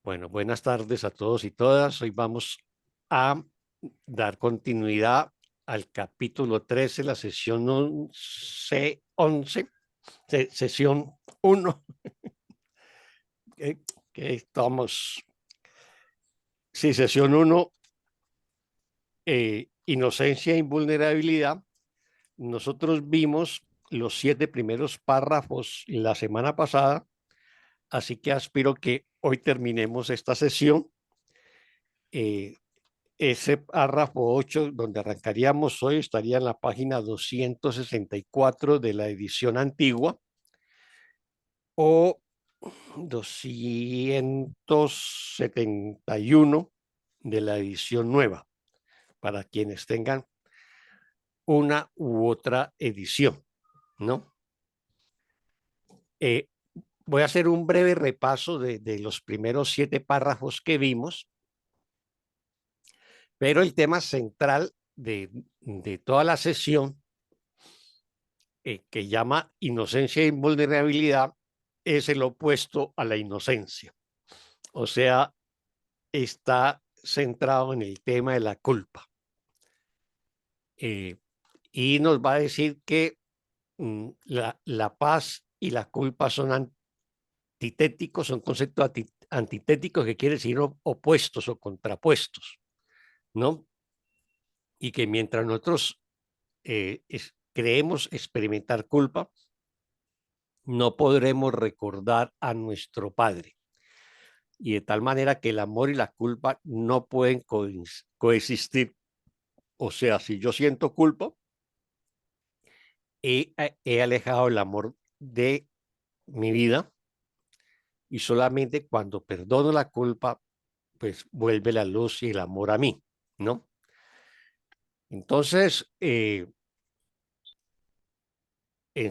Bueno, buenas tardes a todos y todas. Hoy vamos a dar continuidad al capítulo 13, la sesión 11, sesión 1, que, que estamos, sí, sesión 1, inocencia e invulnerabilidad. Nosotros vimos los 7 primeros párrafos la semana pasada, así que aspiro que hoy terminemos esta sesión. Eh, Ese párrafo 8, donde arrancaríamos hoy, estaría en la página 264 de la edición antigua o 271 de la edición nueva, para quienes tengan una u otra edición, ¿no? Eh, Voy a hacer un breve repaso de los primeros 7 párrafos que vimos, pero el tema central de toda la sesión que llama inocencia e invulnerabilidad es el opuesto a la inocencia. O sea, está centrado en el tema de la culpa. Eh, y nos va a decir que la paz y la culpa son antitéticos, son conceptos antitéticos, que quiere decir opuestos o contrapuestos, ¿no? Y que mientras nosotros creemos experimentar culpa, no podremos recordar a nuestro Padre. Y de tal manera que el amor y la culpa no pueden coexistir. O sea, si yo siento culpa, he alejado el amor de mi vida, y solamente cuando perdono la culpa, pues vuelve la luz y el amor a mí, ¿no? Entonces, en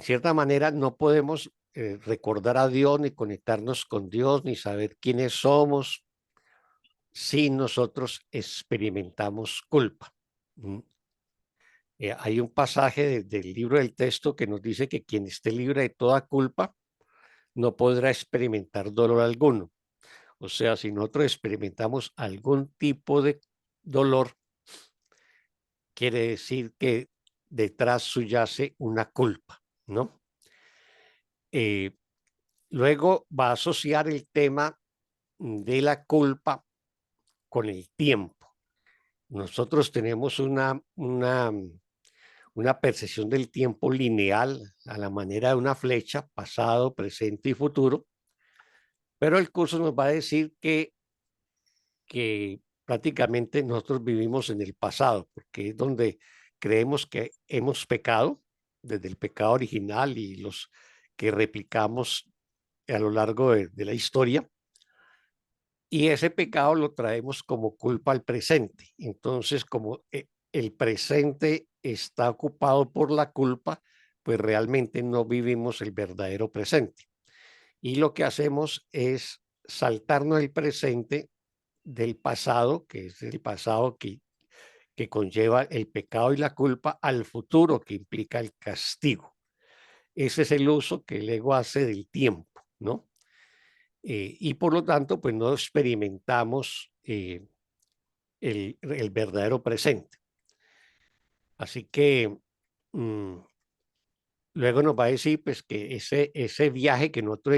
cierta manera, no podemos recordar a Dios, ni conectarnos con Dios, ni saber quiénes somos, si nosotros experimentamos culpa. Hay un pasaje del libro del texto que nos dice que quien esté libre de toda culpa no podrá experimentar dolor alguno. O sea, si nosotros experimentamos algún tipo de dolor, quiere decir que detrás subyace una culpa, ¿no? Eh, Luego va a asociar el tema de la culpa con el tiempo. Nosotros tenemos una percepción del tiempo lineal a la manera de una flecha, pasado, presente y futuro, pero el curso nos va a decir que prácticamente nosotros vivimos en el pasado, porque es donde creemos que hemos pecado, desde el pecado original y los que replicamos a lo largo de la historia, y ese pecado lo traemos como culpa al presente. Entonces, como el presente está ocupado por la culpa, pues realmente no vivimos el verdadero presente. Y lo que hacemos es saltarnos el presente del pasado, que es el pasado que conlleva el pecado y la culpa, al futuro, que implica el castigo. Ese es el uso que el ego hace del tiempo, ¿no? Y por lo tanto, pues no experimentamos el verdadero presente. Así que mm, luego nos va a decir, pues, que ese viaje que nosotros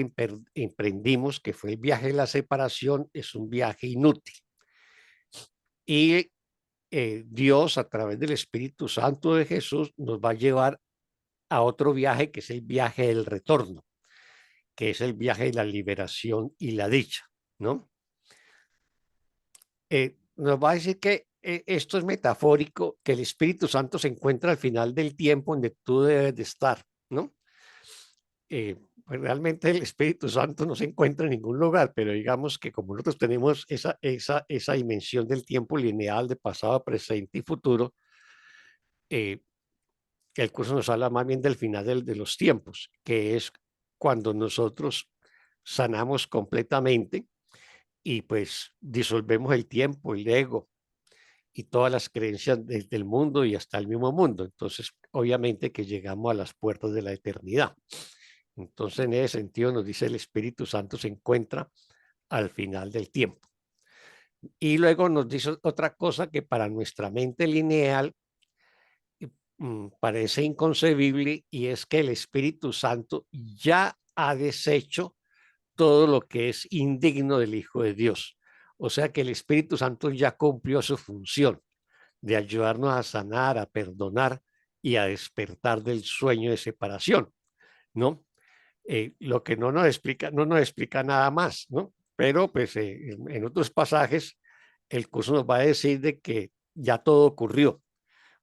emprendimos, que fue el viaje de la separación, es un viaje inútil. Y Dios, a través del Espíritu Santo de Jesús, nos va a llevar a otro viaje, que es el viaje del retorno, que es el viaje de la liberación y la dicha, ¿no? Nos va a decir que esto es metafórico, que el Espíritu Santo se encuentra al final del tiempo donde tú debes de estar, ¿no? Pues realmente el Espíritu Santo no se encuentra en ningún lugar, pero digamos que como nosotros tenemos esa dimensión del tiempo lineal de pasado, presente y futuro, eh, el curso nos habla más bien del final de los tiempos, que es cuando nosotros sanamos completamente y pues disolvemos el tiempo, el ego y todas las creencias del mundo y hasta el mismo mundo. Entonces, obviamente que llegamos a las puertas de la eternidad. Entonces, en ese sentido, nos dice el Espíritu Santo se encuentra al final del tiempo. Y luego nos dice otra cosa que para nuestra mente lineal parece inconcebible, y es que el Espíritu Santo ya ha deshecho todo lo que es indigno del Hijo de Dios. O sea que el Espíritu Santo ya cumplió su función de ayudarnos a sanar, a perdonar y a despertar del sueño de separación, ¿no? Lo que no nos explica nada más, ¿no? Pero pues en otros pasajes el curso nos va a decir de que ya todo ocurrió.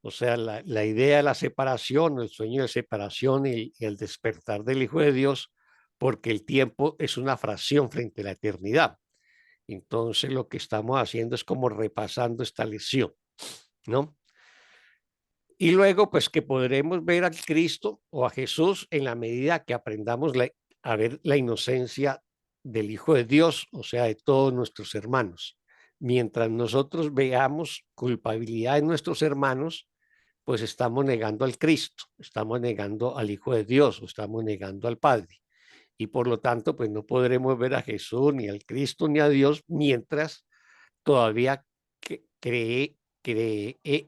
O sea, la idea de la separación, el sueño de separación y el despertar del Hijo de Dios, porque el tiempo es una fracción frente a la eternidad. Entonces lo que estamos haciendo es como repasando esta lección, ¿no? Y luego, pues que podremos ver al Cristo o a Jesús en la medida que aprendamos a ver la inocencia del Hijo de Dios, o sea, de todos nuestros hermanos. Mientras nosotros veamos culpabilidad en nuestros hermanos, pues estamos negando al Cristo, estamos negando al Hijo de Dios, o estamos negando al Padre. Y por lo tanto, pues no podremos ver a Jesús, ni al Cristo, ni a Dios, mientras todavía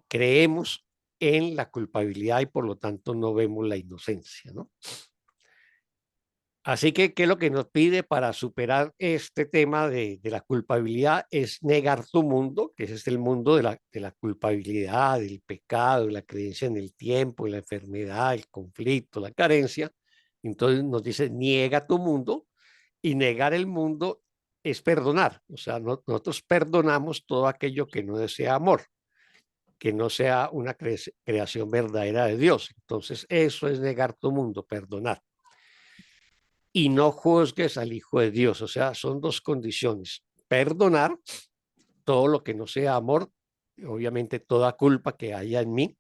creemos en la culpabilidad y por lo tanto no vemos la inocencia, ¿no? Así que, ¿qué es lo que nos pide para superar este tema de la culpabilidad? Es negar tu mundo, que ese es el mundo de la culpabilidad, del pecado, de la creencia en el tiempo, en la enfermedad, el conflicto, la carencia. Entonces nos dice, niega tu mundo, y negar el mundo es perdonar. O sea, nosotros perdonamos todo aquello que no desea amor, que no sea una creación verdadera de Dios. Entonces, eso es negar tu mundo, perdonar. Y no juzgues al Hijo de Dios. O sea, son dos condiciones. Perdonar todo lo que no sea amor, obviamente toda culpa que haya en mí,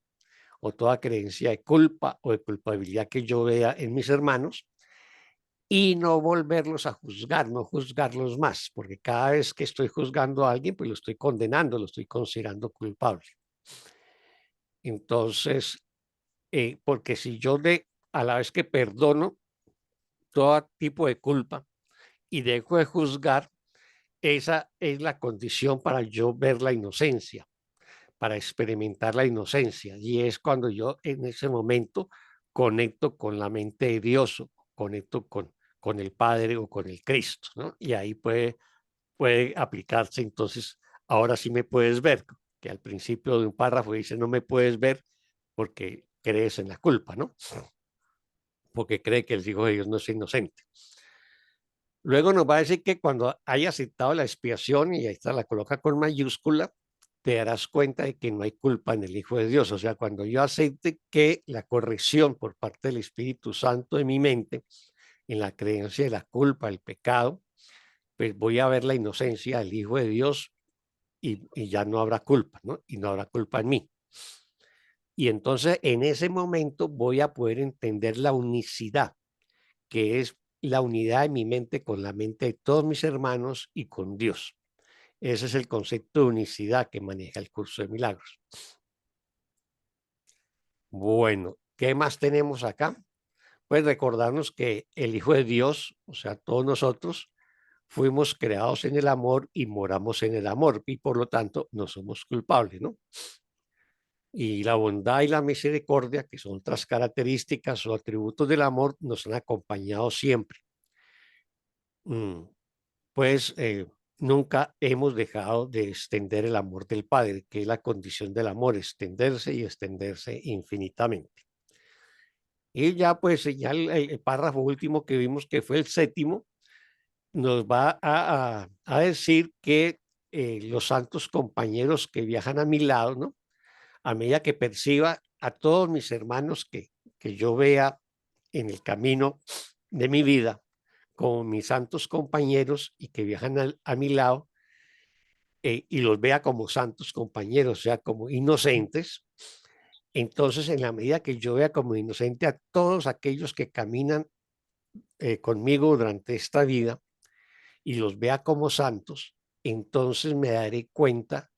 o toda creencia de culpa o de culpabilidad que yo vea en mis hermanos, y no volverlos a juzgar, no juzgarlos más, porque cada vez que estoy juzgando a alguien, pues lo estoy condenando, lo estoy considerando culpable. Entonces, porque si yo a la vez que perdono todo tipo de culpa y dejo de juzgar, esa es la condición para yo ver la inocencia, para experimentar la inocencia. Y es cuando yo en ese momento conecto con la mente de Dios, o conecto con el Padre o con el Cristo, ¿no? Y ahí puede aplicarse. Entonces, ahora sí me puedes ver, que al principio de un párrafo dice, no me puedes ver porque crees en la culpa, ¿no? Porque cree que el Hijo de Dios no es inocente. Luego nos va a decir que cuando haya aceptado la expiación, y ahí está, la coloca con mayúscula, te darás cuenta de que no hay culpa en el Hijo de Dios. O sea, cuando yo acepte que la corrección por parte del Espíritu Santo de mi mente, en la creencia de la culpa, el pecado, pues voy a ver la inocencia del Hijo de Dios, y ya no habrá culpa, ¿no? Y no habrá culpa en mí. Y entonces en ese momento voy a poder entender la unicidad, que es la unidad de mi mente con la mente de todos mis hermanos y con Dios. Ese es el concepto de unicidad que maneja el curso de milagros. Bueno, ¿qué más tenemos acá? Pues recordarnos que el Hijo de Dios, o sea, todos nosotros, fuimos creados en el amor y moramos en el amor, y por lo tanto no somos culpables, ¿no? Y la bondad y la misericordia, que son otras características o atributos del amor, nos han acompañado siempre. Mm, pues nunca hemos dejado de extender el amor del Padre, que es la condición del amor, extenderse y extenderse infinitamente. Y ya pues ya el párrafo último que vimos, que fue el séptimo, nos va a decir que los santos compañeros que viajan a mi lado, ¿no? A medida que perciba a todos mis hermanos que yo vea en el camino de mi vida como mis santos compañeros y que viajan a mi lado, y los vea como santos compañeros, o sea, como inocentes. Entonces, en la medida que yo vea como inocente a todos aquellos que caminan conmigo durante esta vida y los vea como santos, entonces me daré cuenta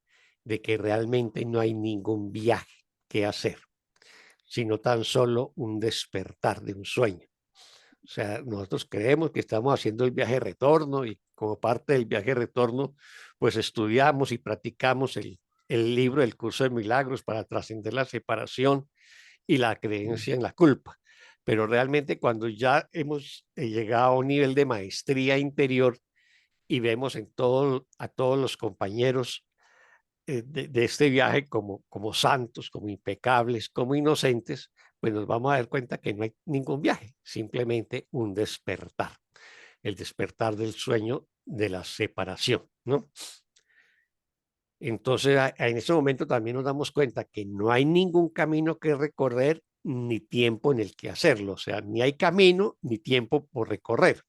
de que realmente no hay ningún viaje que hacer, sino tan solo un despertar de un sueño. O sea, nosotros creemos que estamos haciendo el viaje de retorno y como parte del viaje de retorno, pues estudiamos y practicamos el libro del curso de milagros para trascender la separación y la creencia en la culpa. Pero realmente cuando ya hemos llegado a un nivel de maestría interior y vemos a todos los compañeros de este viaje como santos, como impecables, como inocentes, pues nos vamos a dar cuenta que no hay ningún viaje, simplemente un despertar, el despertar del sueño de la separación, ¿no? Entonces, en ese momento también nos damos cuenta que no hay ningún camino que recorrer ni tiempo en el que hacerlo, o sea, ni hay camino ni tiempo por recorrer,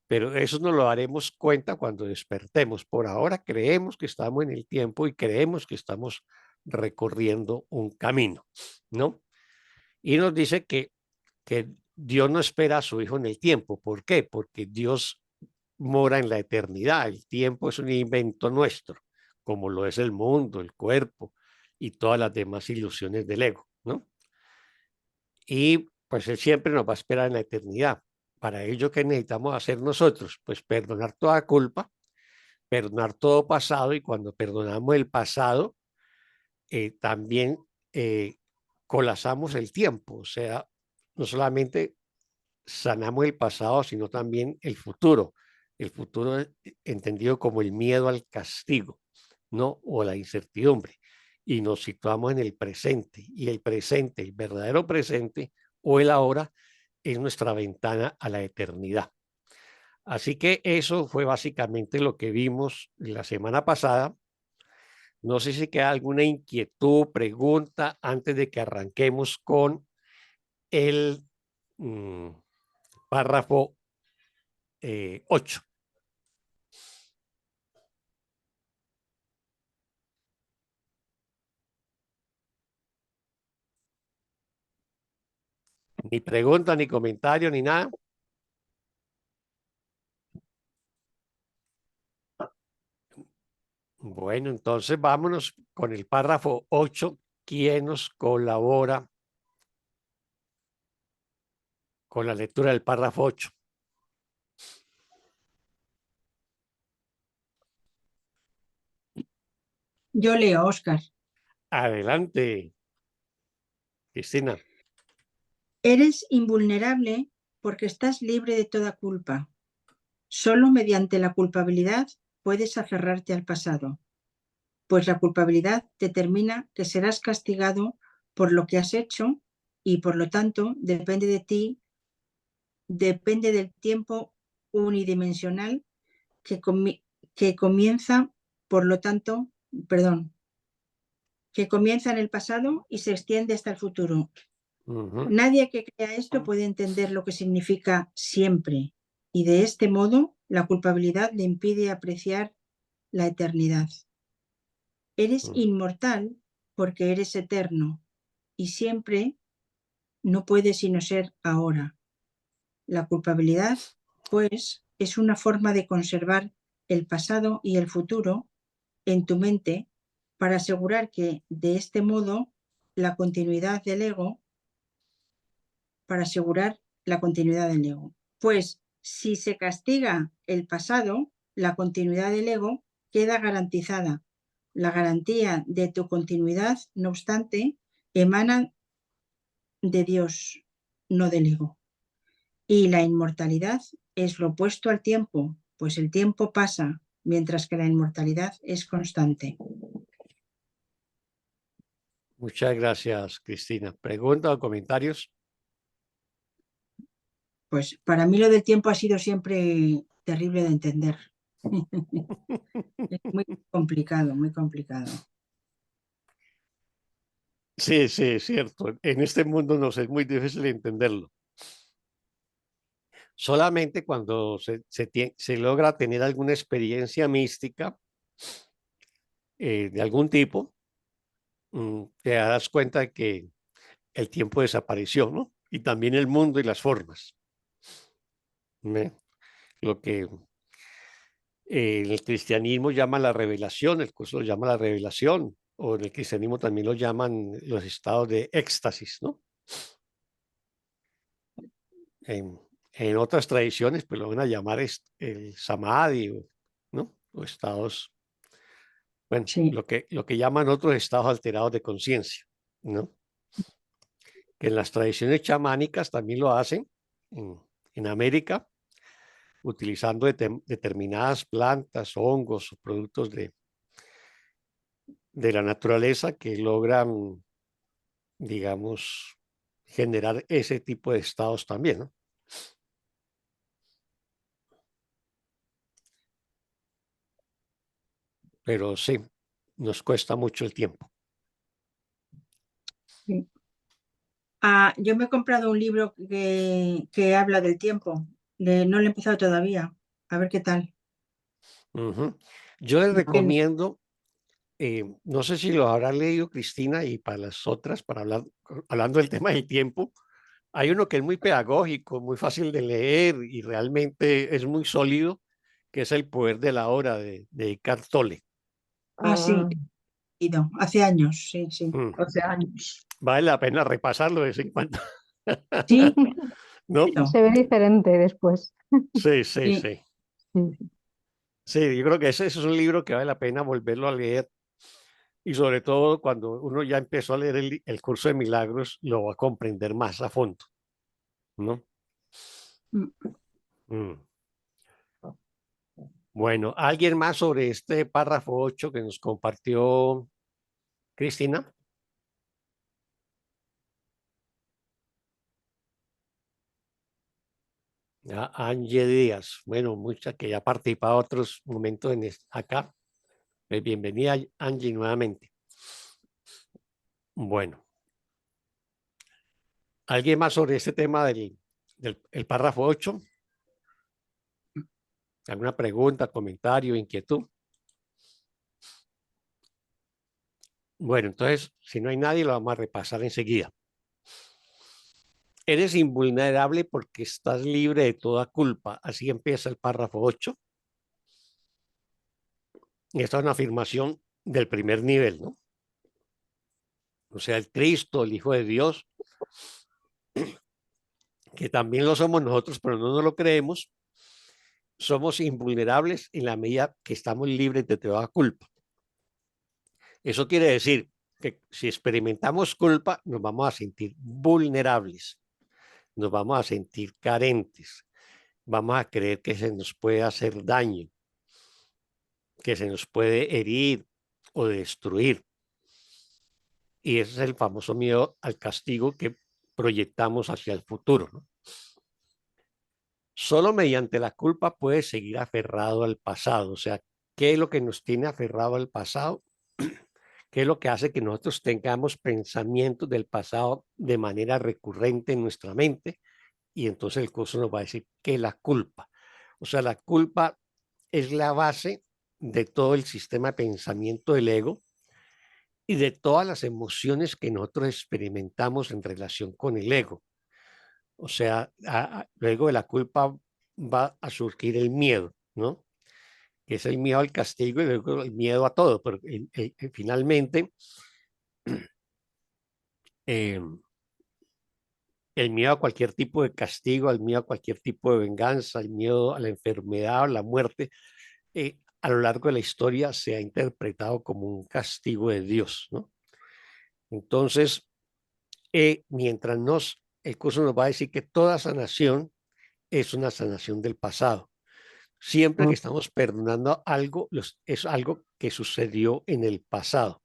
pero eso nos lo daremos cuenta cuando despertemos. Por ahora creemos que estamos en el tiempo y creemos que estamos recorriendo un camino, ¿no? Y nos dice que Dios no espera a su Hijo en el tiempo. ¿Por qué? Porque Dios mora en la eternidad. El tiempo es un invento nuestro, como lo es el mundo, el cuerpo y todas las demás ilusiones del ego, ¿no? Y pues Él siempre nos va a esperar en la eternidad. Para ello, ¿qué necesitamos hacer nosotros? Pues perdonar toda culpa, perdonar todo pasado y cuando perdonamos el pasado, también colapsamos el tiempo, o sea, no solamente sanamos el pasado, sino también el futuro entendido como el miedo al castigo, ¿no? O la incertidumbre, y nos situamos en el presente, y el presente, el verdadero presente o el ahora, es nuestra ventana a la eternidad. Así que eso fue básicamente lo que vimos la semana pasada. No sé si queda alguna inquietud, pregunta antes de que arranquemos con el mm, párrafo 8. Ni pregunta, ni comentario, ni nada. Bueno, entonces vámonos con el párrafo 8. ¿Quién nos colabora con la lectura del párrafo 8? Yo leo, Oscar. Adelante, Cristina. Eres invulnerable porque estás libre de toda culpa. Solo mediante la culpabilidad puedes aferrarte al pasado, pues la culpabilidad determina que serás castigado por lo que has hecho y por lo tanto depende de ti, depende del tiempo unidimensional que comienza, por lo tanto, perdón, que comienza en el pasado y se extiende hasta el futuro. Nadie que crea esto puede entender lo que significa siempre, y de este modo la culpabilidad le impide apreciar la eternidad. Eres inmortal porque eres eterno, y siempre no puede sino ser ahora. La culpabilidad, pues, es una forma de conservar el pasado y el futuro en tu mente para asegurar que de este modo la continuidad del ego para asegurar la continuidad del ego. Pues si se castiga el pasado, la continuidad del ego queda garantizada. La garantía de tu continuidad, no obstante, emana de Dios, no del ego. Y la inmortalidad es lo opuesto al tiempo, pues el tiempo pasa, mientras que la inmortalidad es constante. Muchas gracias, Cristina. ¿Preguntas o comentarios? Pues para mí lo del tiempo ha sido siempre terrible de entender. Es muy complicado, muy complicado. Sí, sí, es cierto. En este mundo nos es muy difícil entenderlo. Solamente cuando se logra tener alguna experiencia mística de algún tipo, te das cuenta de que el tiempo desapareció, ¿no? Y también el mundo y las formas. ¿Ve? Lo que el cristianismo llama la revelación, el curso lo llama la revelación, o en el cristianismo también lo llaman los estados de éxtasis, ¿no? En, En otras tradiciones, pues lo van a llamar el samadhi, ¿no? O estados, bueno, Sí, lo que llaman otros estados alterados de conciencia, ¿no? Que en las tradiciones chamánicas también lo hacen en América, utilizando determinadas plantas, hongos o productos de la naturaleza que logran, digamos, generar ese tipo de estados también, ¿no? Pero sí, nos cuesta mucho el tiempo. sí. Ah, yo me he comprado un libro que habla del tiempo. No lo he empezado todavía. A ver qué tal. Ujú. Yo les Que- recomiendo, no sé si lo habrá leído Cristina y para las otras, para hablar, hablando del tema del tiempo, hay uno que es muy pedagógico, muy fácil de leer y realmente es muy sólido, que es El poder de la hora de Eckhart Tolle. sí, he ido. Hace años, sí, sí. Mm. Hace años. Vale la pena repasarlo de vez en cuando, Sí, ¿no? Se ve diferente después. Sí, sí, sí, sí. Sí. Sí, yo creo que ese es un libro que vale la pena volverlo a leer y sobre todo cuando uno ya empezó a leer el curso de milagros, lo va a comprender más a fondo, ¿no? mm, Mm. Bueno, ¿alguien más sobre este párrafo 8 que nos compartió Cristina? Angie Díaz, bueno, mucha que ya ha participado otros momentos acá. Bienvenida, Angie, nuevamente. Bueno, ¿alguien más sobre este tema del el párrafo 8? ¿Alguna pregunta, comentario, inquietud? Bueno, entonces, si no hay nadie, lo vamos a repasar enseguida. Eres invulnerable porque estás libre de toda culpa. Así empieza el párrafo 8. Y esta es una afirmación del primer nivel, ¿no? O sea, el Cristo, el Hijo de Dios, que también lo somos nosotros, pero no nos lo creemos, somos invulnerables en la medida que estamos libres de toda culpa. Eso quiere decir que si experimentamos culpa, nos vamos a sentir vulnerables, nos vamos a sentir carentes, vamos a creer que se nos puede hacer daño, que se nos puede herir o destruir. Y ese es el famoso miedo al castigo que proyectamos hacia el futuro, ¿no? Solo mediante la culpa puedes seguir aferrado al pasado. O sea, ¿qué es lo que nos tiene aferrado al pasado? ¿Qué es lo que hace que nosotros tengamos pensamientos del pasado de manera recurrente en nuestra mente? Y entonces el curso nos va a decir que es la culpa. O sea, la culpa es la base de todo el sistema de pensamiento del ego y de todas las emociones que nosotros experimentamos en relación con el ego. O sea, luego de la culpa va a surgir el miedo, ¿no? Que es el miedo al castigo y luego el miedo a todo, pero finalmente eh, el miedo a cualquier tipo de castigo, el miedo a cualquier tipo de venganza, el miedo a la enfermedad, a la muerte, a lo largo de la historia se ha interpretado como un castigo de Dios, ¿no? Entonces, el curso nos va a decir que toda sanación es una sanación del pasado. Siempre que estamos perdonando algo, es algo que sucedió en el pasado.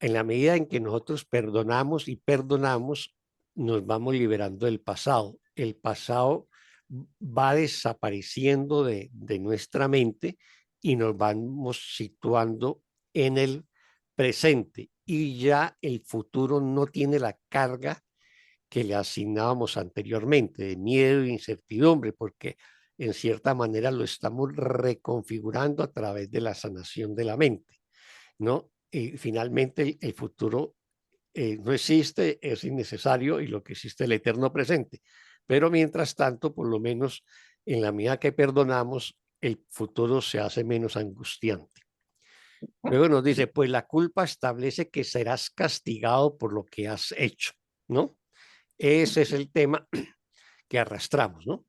En la medida en que nosotros perdonamos y perdonamos, nos vamos liberando del pasado. El pasado va desapareciendo de nuestra mente y nos vamos situando en el presente. Y ya el futuro no tiene la carga que le asignábamos anteriormente, de miedo e incertidumbre, porque en cierta manera lo estamos reconfigurando a través de la sanación de la mente, ¿no? Y finalmente el futuro no existe, es innecesario y lo que existe es el eterno presente. Pero mientras tanto, por lo menos en la medida que perdonamos, el futuro se hace menos angustiante. Luego nos dice, pues la culpa establece que serás castigado por lo que has hecho, ¿no? Ese es el tema que arrastramos, ¿no?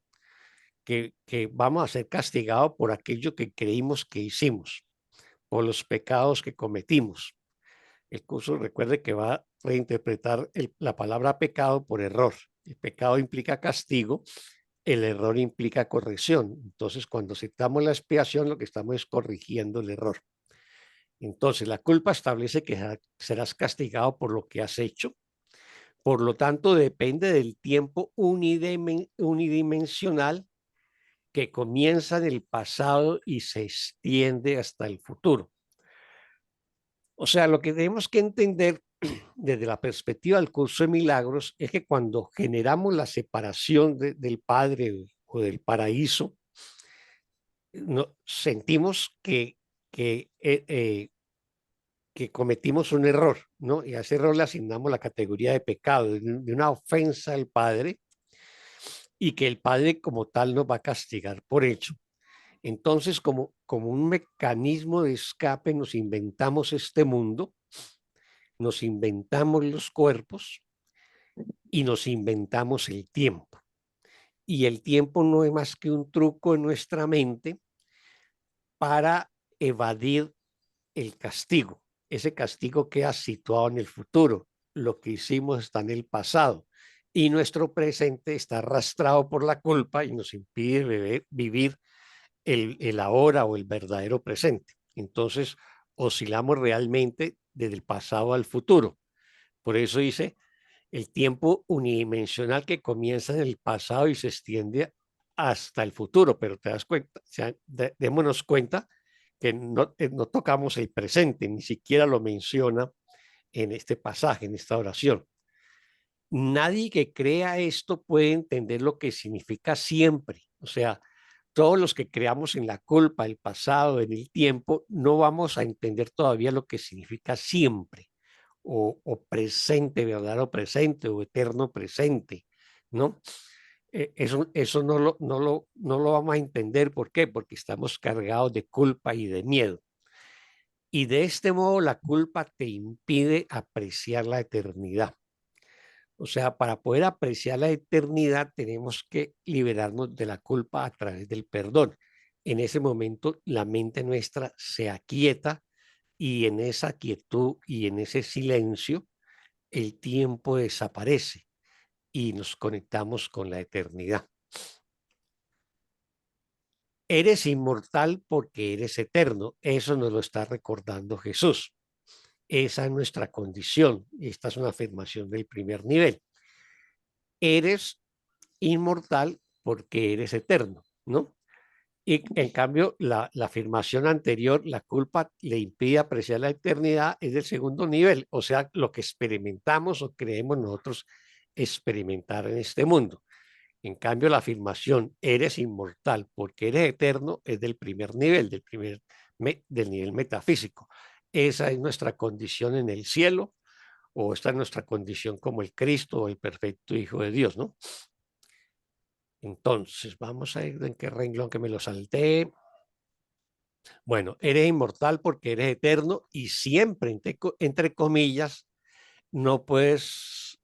Que vamos a ser castigados por aquello que creímos que hicimos, por los pecados que cometimos. El curso recuerde que va a reinterpretar la palabra pecado por error. El pecado implica castigo, el error implica corrección. Entonces, cuando aceptamos la expiación, lo que estamos es corrigiendo el error. Entonces, la culpa establece que serás castigado por lo que has hecho. Por lo tanto, depende del tiempo unidimensional que comienza en el pasado y se extiende hasta el futuro. O sea, lo que tenemos que entender desde la perspectiva del curso de milagros es que cuando generamos la separación del Padre o del paraíso, sentimos que cometimos un error, ¿no? Y a ese error le asignamos la categoría de pecado, de una ofensa al Padre, y que el Padre como tal nos va a castigar por ello. Entonces, como un mecanismo de escape, nos inventamos este mundo, nos inventamos los cuerpos y nos inventamos el tiempo. Y el tiempo no es más que un truco en nuestra mente para evadir el castigo. Ese castigo queda situado en el futuro. Lo que hicimos está en el pasado. Y nuestro presente está arrastrado por la culpa y nos impide vivir el ahora o el verdadero presente. Entonces, oscilamos realmente desde el pasado al futuro. Por eso dice el tiempo unidimensional que comienza en el pasado y se extiende hasta el futuro, pero te das cuenta, o sea, démonos cuenta que no tocamos el presente, ni siquiera lo menciona en este pasaje, en esta oración. Nadie que crea esto puede entender lo que significa siempre. O sea, todos los que creamos en la culpa, el pasado, en el tiempo, no vamos a entender todavía lo que significa siempre o presente, verdadero presente o eterno presente, ¿no? Eso no lo vamos a entender. ¿Por qué? Porque estamos cargados de culpa y de miedo. Y de este modo la culpa te impide apreciar la eternidad. O sea, para poder apreciar la eternidad tenemos que liberarnos de la culpa a través del perdón. En ese momento la mente nuestra se aquieta y en esa quietud y en ese silencio el tiempo desaparece y nos conectamos con la eternidad. Eres inmortal porque eres eterno. Eso nos lo está recordando Jesús. Esa es nuestra condición. Esta es una afirmación del primer nivel. Eres inmortal porque eres eterno, ¿no? Y en cambio, la afirmación anterior, la culpa le impide apreciar la eternidad, es del segundo nivel, o sea, lo que experimentamos o creemos nosotros experimentar en este mundo. En cambio, la afirmación eres inmortal porque eres eterno es del primer nivel, del nivel metafísico. Esa es nuestra condición en el cielo, o esta es nuestra condición como el Cristo o el perfecto Hijo de Dios, ¿no? Entonces, vamos a ir en qué renglón que me lo salté. Bueno, eres inmortal porque eres eterno y siempre, entre comillas, no puedes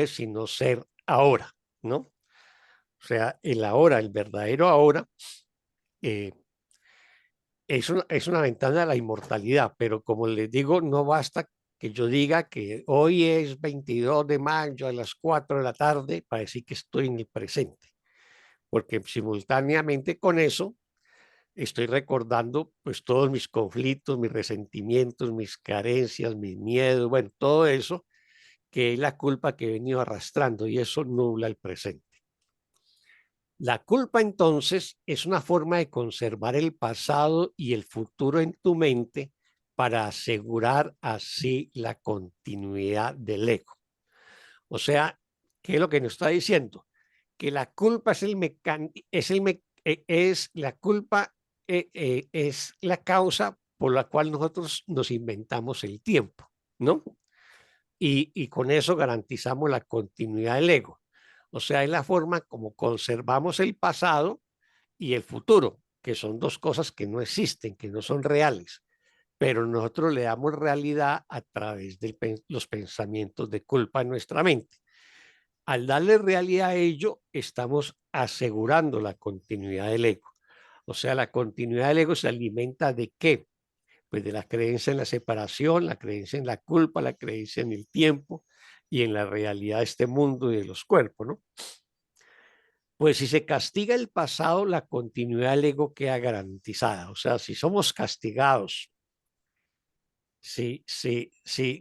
sino ser ahora, ¿no? O sea, el ahora, el verdadero ahora, eh, es una ventana a la inmortalidad, pero como les digo, no basta que yo diga que hoy es 22 de mayo a las 4 de la tarde para decir que estoy en el presente, porque simultáneamente con eso estoy recordando pues todos mis conflictos, mis resentimientos, mis carencias, mis miedos, bueno, todo eso que es la culpa que he venido arrastrando y eso nubla el presente. La culpa entonces es una forma de conservar el pasado y el futuro en tu mente para asegurar así la continuidad del ego. O sea, ¿qué es lo que nos está diciendo? Que la culpa es la culpa es la causa por la cual nosotros nos inventamos el tiempo, ¿no? Y con eso garantizamos la continuidad del ego. O sea, es la forma como conservamos el pasado y el futuro, que son dos cosas que no existen, que no son reales, pero nosotros le damos realidad a través de los pensamientos de culpa en nuestra mente. Al darle realidad a ello, estamos asegurando la continuidad del ego. O sea, la continuidad del ego se alimenta ¿de qué? Pues de la creencia en la separación, la creencia en la culpa, la creencia en el tiempo y en la realidad de este mundo y de los cuerpos, ¿no? Pues si se castiga el pasado, la continuidad del ego queda garantizada. O sea, si somos castigados, si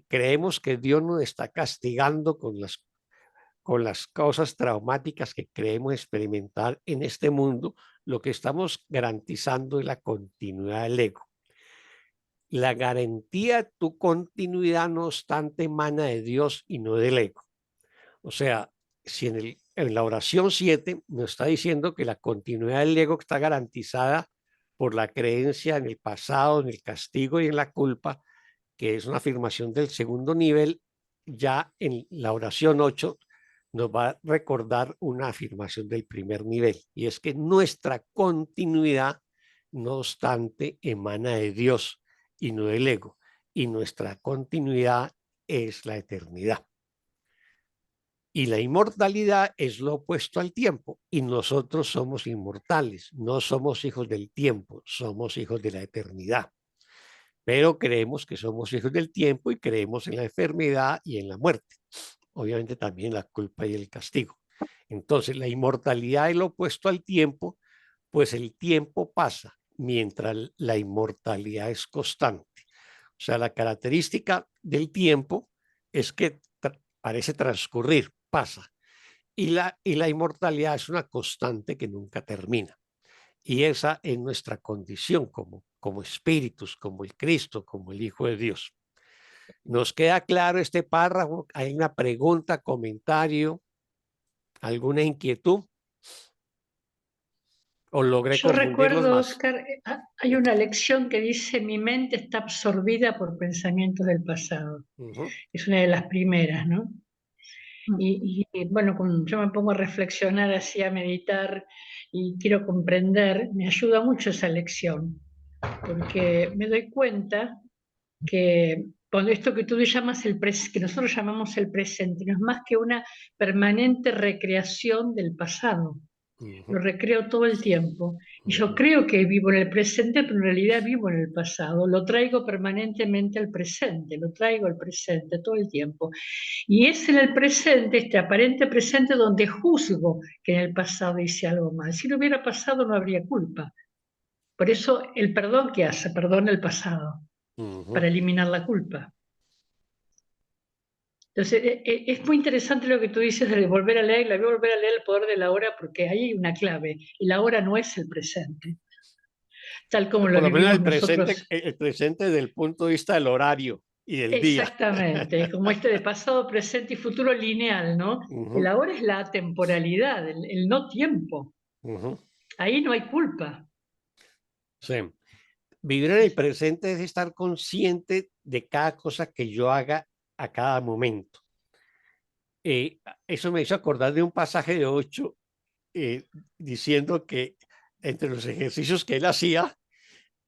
creemos que Dios nos está castigando con las cosas traumáticas que creemos experimentar en este mundo, lo que estamos garantizando es la continuidad del ego. La garantía de tu continuidad, no obstante, emana de Dios y no del ego. O sea, si en la oración 7 nos está diciendo que la continuidad del ego está garantizada por la creencia en el pasado, en el castigo y en la culpa, que es una afirmación del segundo nivel, ya en la oración 8 nos va a recordar una afirmación del primer nivel, y es que nuestra continuidad, no obstante, emana de Dios y no del ego, y nuestra continuidad es la eternidad. Y la inmortalidad es lo opuesto al tiempo, y nosotros somos inmortales, no somos hijos del tiempo, somos hijos de la eternidad. Pero creemos que somos hijos del tiempo y creemos en la enfermedad y en la muerte. Obviamente también la culpa y el castigo. Entonces, la inmortalidad es lo opuesto al tiempo, pues el tiempo pasa, mientras la inmortalidad es constante. O sea, la característica del tiempo es que parece transcurrir, pasa. Y la inmortalidad es una constante que nunca termina. Y esa es nuestra condición como espíritus, como el Cristo, como el Hijo de Dios. ¿Nos queda claro este párrafo? ¿Hay una pregunta, comentario, alguna inquietud? ¿O logré Yo confundirlos recuerdo, más? Oscar, hay una lección que dice: mi mente está absorbida por pensamientos del pasado. Es una de las primeras, ¿no? Y bueno, cuando yo me pongo a reflexionar, así a meditar y quiero comprender, me ayuda mucho esa lección, porque me doy cuenta que cuando esto que tú llamas que nosotros llamamos el presente, no es más que una permanente recreación del pasado. Lo recreo todo el tiempo. Y yo creo que vivo en el presente, pero en realidad vivo en el pasado. Lo traigo permanentemente al presente, lo traigo al presente todo el tiempo. Y es en el presente, este aparente presente, donde juzgo que en el pasado hice algo mal. Si no hubiera pasado, no habría culpa. Por eso el perdón que hace, perdona el pasado, para eliminar la culpa. Entonces, es muy interesante lo que tú dices de volver a leer, la voy a volver a leer El poder de la hora, porque ahí hay una clave, y la hora no es el presente, tal como lo Por lo menos vivimos nosotros. el presente desde el punto de vista del horario y del día. Exactamente, como este de pasado, presente y futuro lineal, ¿no? El ahora es la temporalidad, el no tiempo. Ahí no hay culpa. Sí. Vivir en el presente es estar consciente de cada cosa que yo haga a cada momento. Eso me hizo acordar de un pasaje de 8 diciendo que entre los ejercicios que él hacía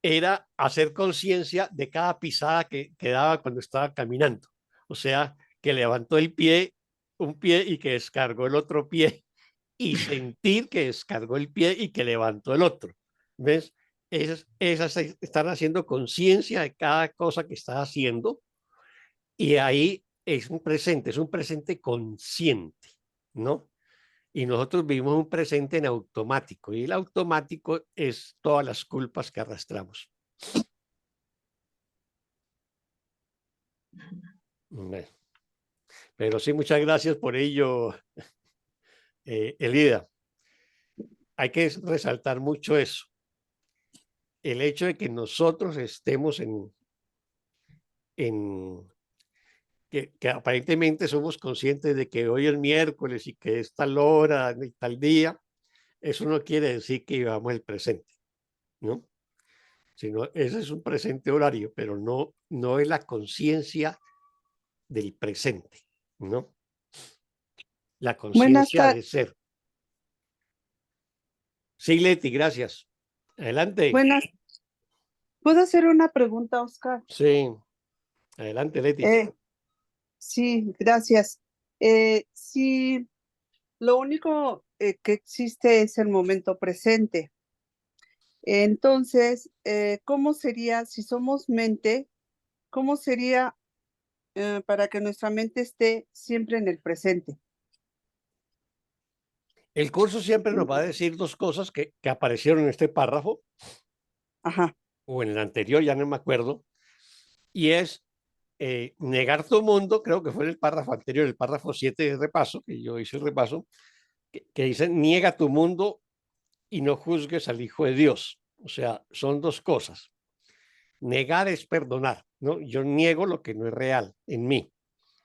era hacer conciencia de cada pisada que daba cuando estaba caminando. O sea, que levantó un pie y que descargó el otro pie, y sentir que descargó el pie y que levantó el otro. ¿Ves? Esas están haciendo conciencia de cada cosa que está haciendo, y ahí es un presente consciente, ¿no? Y nosotros vivimos un presente en automático, y el automático es todas las culpas que arrastramos. Pero sí, muchas gracias por ello, Elida. Hay que resaltar mucho eso. El hecho de que nosotros estemos que aparentemente somos conscientes de que hoy es miércoles y que es tal hora y tal día, eso no quiere decir que vivamos el presente, ¿no? Sino ese es un presente horario, pero no es la conciencia del presente, ¿no? La conciencia de ser. Sí, Leti, gracias. Adelante. Buenas. ¿Puedo hacer una pregunta, Oscar? Sí, adelante, Leti. Sí, gracias. Sí, Lo único que existe es el momento presente. Entonces, ¿cómo sería, si somos mente, cómo sería para que nuestra mente esté siempre en el presente? El curso siempre nos va a decir dos cosas que aparecieron en este párrafo Ajá, o en el anterior, ya no me acuerdo, y es negar tu mundo, creo que fue en el párrafo anterior, el párrafo 7 de repaso, que yo hice el repaso, que dice, niega tu mundo y no juzgues al Hijo de Dios. O sea, son dos cosas. Negar es perdonar, ¿no? Yo niego lo que no es real en mí,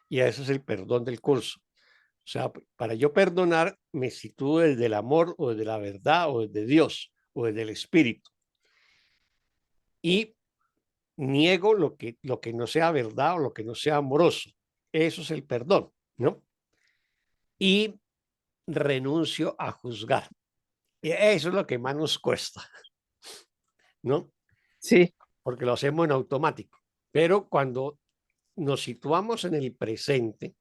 y ese es el perdón del curso. O sea, para yo perdonar, me sitúo desde el amor o desde la verdad o desde Dios o desde el Espíritu. Y niego lo que no sea verdad o lo que no sea amoroso. Eso es el perdón, ¿no? Y renuncio a juzgar. Y eso es lo que más nos cuesta, ¿no? sí, Porque lo hacemos en automático. Pero cuando nos situamos en el presente,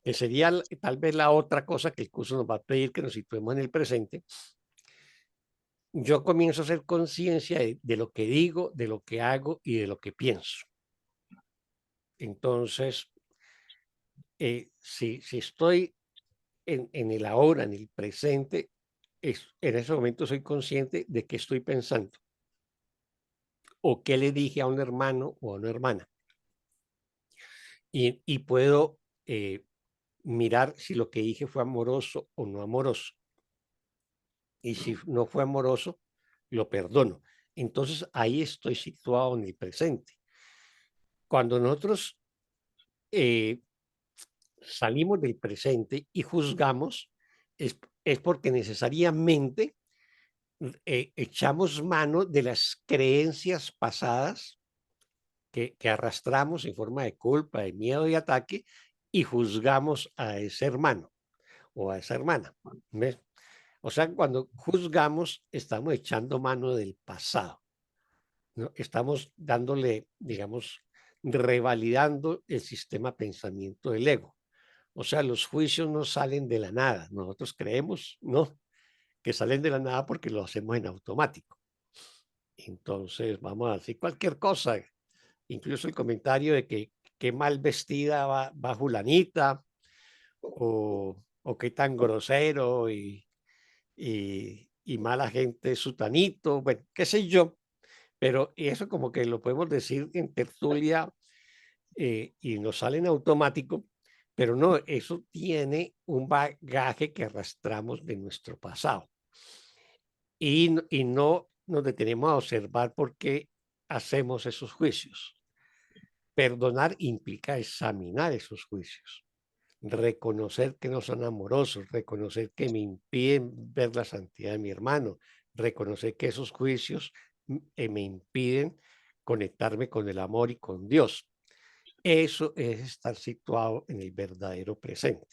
que sería tal vez la otra cosa que el curso nos va a pedir que nos situemos en el presente, yo comienzo a hacer conciencia de lo que digo, de lo que hago y de lo que pienso. Entonces, si estoy en el ahora, en el presente, en ese momento soy consciente de qué estoy pensando o qué le dije a un hermano o a una hermana. Y puedo mirar si lo que dije fue amoroso o no amoroso. Y si no fue amoroso, lo perdono. Entonces ahí estoy situado en el presente. Cuando nosotros eh, salimos del presente y juzgamos, es porque necesariamente echamos mano de las creencias pasadas que arrastramos en forma de culpa, de miedo y ataque y juzgamos a ese hermano o a esa hermana. ¿Ves? O sea, cuando juzgamos, estamos echando mano del pasado, ¿no? Estamos dándole, digamos, revalidando el sistema pensamiento del ego. O sea, los juicios no salen de la nada. Nosotros creemos, ¿no? Que salen de la nada porque lo hacemos en automático. Entonces, vamos a decir cualquier cosa, incluso el comentario de que qué mal vestida va Julanita o qué tan grosero y mala gente es Sutanito, bueno, qué sé yo, pero eso como que lo podemos decir en tertulia y nos sale en automático, pero no, eso tiene un bagaje que arrastramos de nuestro pasado y no nos detenemos a observar por qué hacemos esos juicios. Perdonar implica examinar esos juicios, reconocer que no son amorosos, reconocer que me impiden ver la santidad de mi hermano, reconocer que esos juicios me impiden conectarme con el amor y con Dios. Eso es estar situado en el verdadero presente.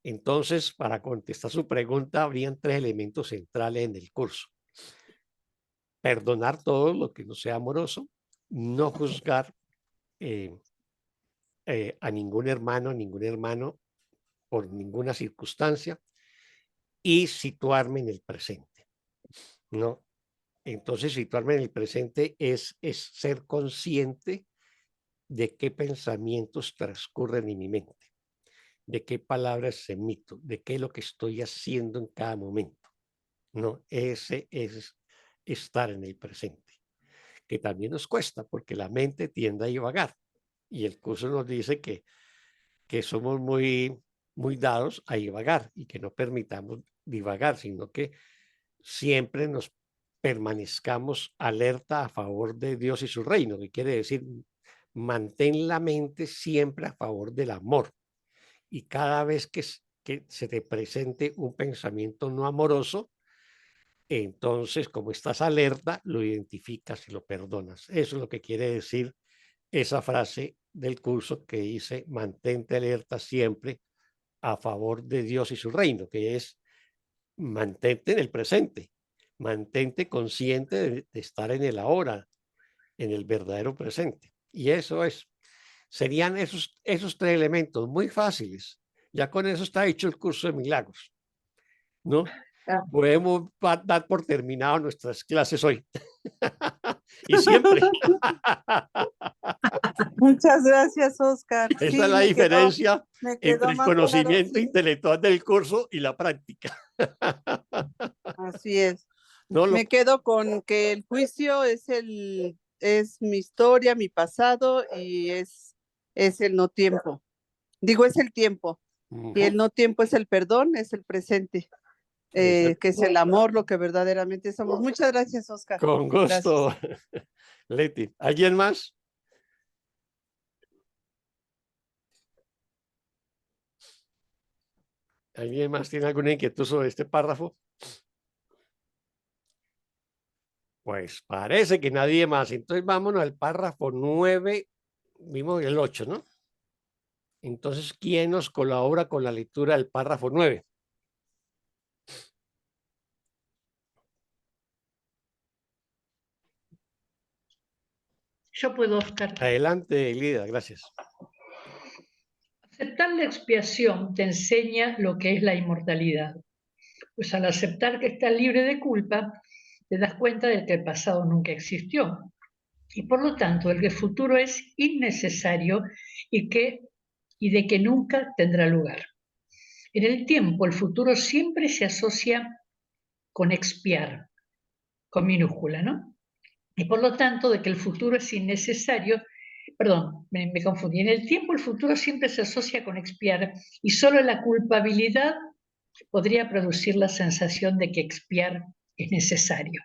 Entonces, para contestar su pregunta, habrían tres elementos centrales en el curso. Perdonar todo lo que no sea amoroso, no juzgar eh, a ningún hermano por ninguna circunstancia y situarme en el presente, ¿no? Entonces, situarme en el presente es ser consciente de qué pensamientos transcurren en mi mente, de qué palabras emito, de qué es lo que estoy haciendo en cada momento, ¿no? Ese es estar en el presente, que también nos cuesta porque la mente tiende a divagar y el curso nos dice que somos muy dados a divagar y que no permitamos divagar, sino que siempre nos permanezcamos alerta a favor de Dios y su reino, que quiere decir mantén la mente siempre a favor del amor. Y cada vez que se te presente un pensamiento no amoroso, entonces como estás alerta, lo identificas y lo perdonas. Eso es lo que quiere decir esa frase del curso que dice mantente alerta siempre a favor de Dios y su reino, que es mantente en el presente, mantente consciente de estar en el ahora, en el verdadero presente. Y eso serían esos tres elementos muy fáciles. Ya con eso está hecho el curso de milagros, ¿no? Ah. Podemos dar por terminado nuestras clases hoy. Y siempre. Muchas gracias, Oscar. Esa Sí, es la diferencia me entre quedó el más claro. conocimiento intelectual del curso y la práctica. Así es. No lo Me quedo con que el juicio es mi historia, mi pasado y es el no tiempo. Digo, es el tiempo. Y el no tiempo es el perdón, es el presente, que es el amor, lo que verdaderamente somos. Muchas gracias, Oscar. Con gusto, Leti. ¿Alguien más? ¿Alguien más tiene alguna inquietud sobre este párrafo? Pues parece que nadie más. Entonces vámonos al párrafo 9, vimos el 8, ¿no? Entonces, ¿quién nos colabora con la lectura del párrafo 9? Yo puedo, Oscar. Adelante, Lida, gracias. Aceptar la expiación te enseña lo que es la inmortalidad. Pues al aceptar que estás libre de culpa, te das cuenta de que el pasado nunca existió. Y por lo tanto, el futuro es innecesario y de que nunca tendrá lugar. En el tiempo, el futuro siempre se asocia con expiar, con minúscula, ¿no? Y por lo tanto, de que el futuro es innecesario, perdón, me confundí. En el tiempo, el futuro siempre se asocia con expiar y solo la culpabilidad podría producir la sensación de que expiar es necesario.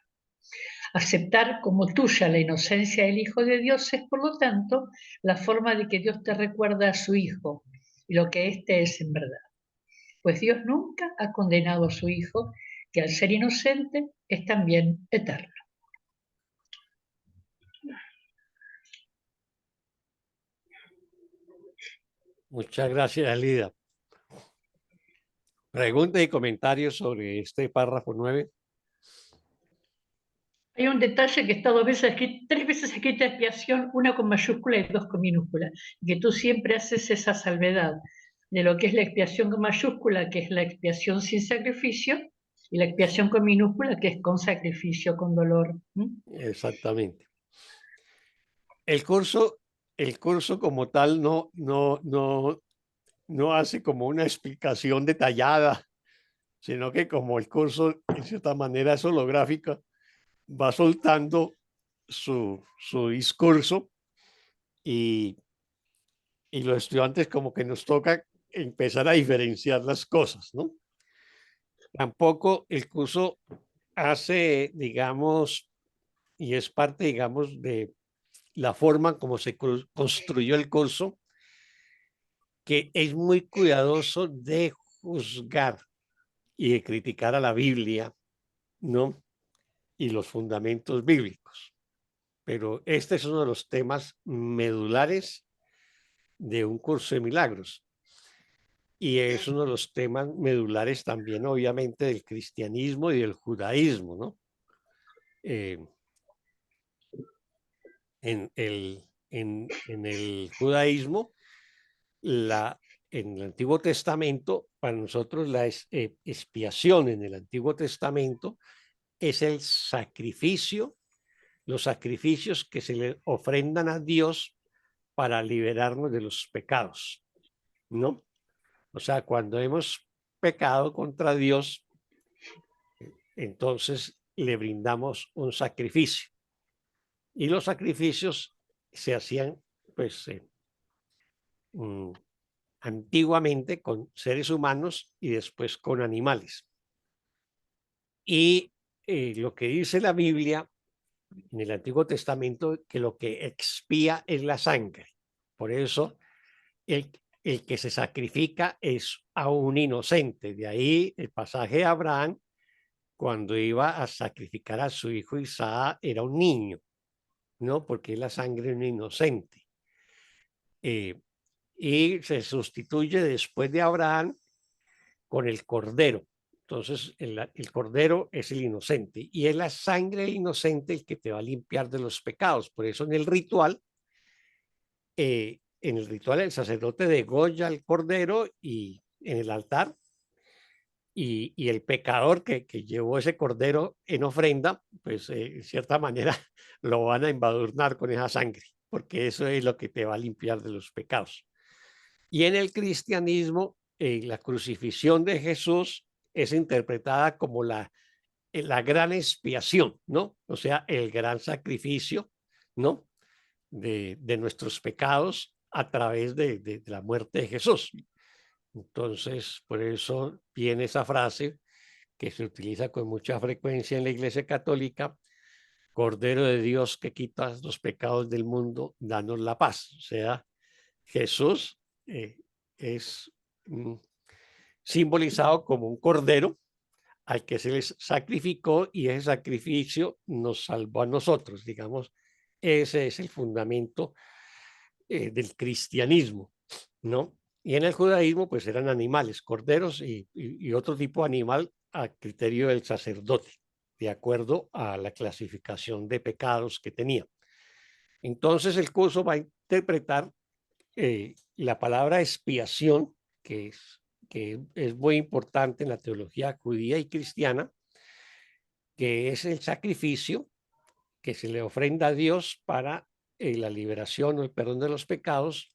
Aceptar como tuya la inocencia del Hijo de Dios es, por lo tanto, la forma de que Dios te recuerda a su Hijo y lo que éste es en verdad. Pues Dios nunca ha condenado a su Hijo, que al ser inocente es también eterno. Muchas gracias, Lida. Preguntas y comentarios sobre este párrafo 9. Hay un detalle que está tres veces escrita expiación, una con mayúscula y dos con minúscula, y que tú siempre haces esa salvedad de lo que es la expiación con mayúscula, que es la expiación sin sacrificio, y la expiación con minúscula, que es con sacrificio, con dolor. Exactamente. El curso como tal no hace como una explicación detallada, sino que como el curso, en cierta manera, es holográfica, va soltando su discurso y los estudiantes como que nos toca empezar a diferenciar las cosas, ¿no? Tampoco el curso hace, digamos, y es parte, digamos, de la forma como se construyó el curso, que es muy cuidadoso de juzgar y de criticar a la Biblia, ¿no? Y los fundamentos bíblicos. Pero este es uno de los temas medulares de un curso de milagros. Y es uno de los temas medulares también, obviamente, del cristianismo y del judaísmo, ¿no? En el judaísmo, en el Antiguo Testamento, para nosotros la expiación en el Antiguo Testamento es el sacrificio, los sacrificios que se le ofrendan a Dios para liberarnos de los pecados, ¿no? O sea, cuando hemos pecado contra Dios, entonces le brindamos un sacrificio. Y los sacrificios se hacían, pues, antiguamente con seres humanos y después con animales. Y lo que dice la Biblia en el Antiguo Testamento, que lo que expía es la sangre. Por eso el que se sacrifica es a un inocente. De ahí el pasaje de Abraham, cuando iba a sacrificar a su hijo Isaac, era un niño, ¿no? Porque es la sangre de un inocente. Y se sustituye después de Abraham con el cordero. Entonces, el cordero es el inocente y es la sangre del inocente el que te va a limpiar de los pecados. Por eso en el ritual el sacerdote degolla al cordero y en el altar, y el pecador que llevó ese cordero en ofrenda, pues en cierta manera lo van a embadurnar con esa sangre, porque eso es lo que te va a limpiar de los pecados. Y en el cristianismo, la crucifixión de Jesús es interpretada como la gran expiación, ¿no? O sea, el gran sacrificio, ¿no? De nuestros pecados a través de la muerte de Jesús. Entonces, por eso viene esa frase que se utiliza con mucha frecuencia en la Iglesia Católica: Cordero de Dios que quitas los pecados del mundo, danos la paz. O sea, Jesús es simbolizado como un cordero al que se les sacrificó, y ese sacrificio nos salvó a nosotros, digamos. Ese es el fundamento del cristianismo, ¿no? Y en el judaísmo, pues eran animales, corderos y otro tipo de animal a criterio del sacerdote, de acuerdo a la clasificación de pecados que tenía. Entonces el curso va a interpretar la palabra expiación, que es muy importante en la teología judía y cristiana, que es el sacrificio que se le ofrenda a Dios para la liberación o el perdón de los pecados,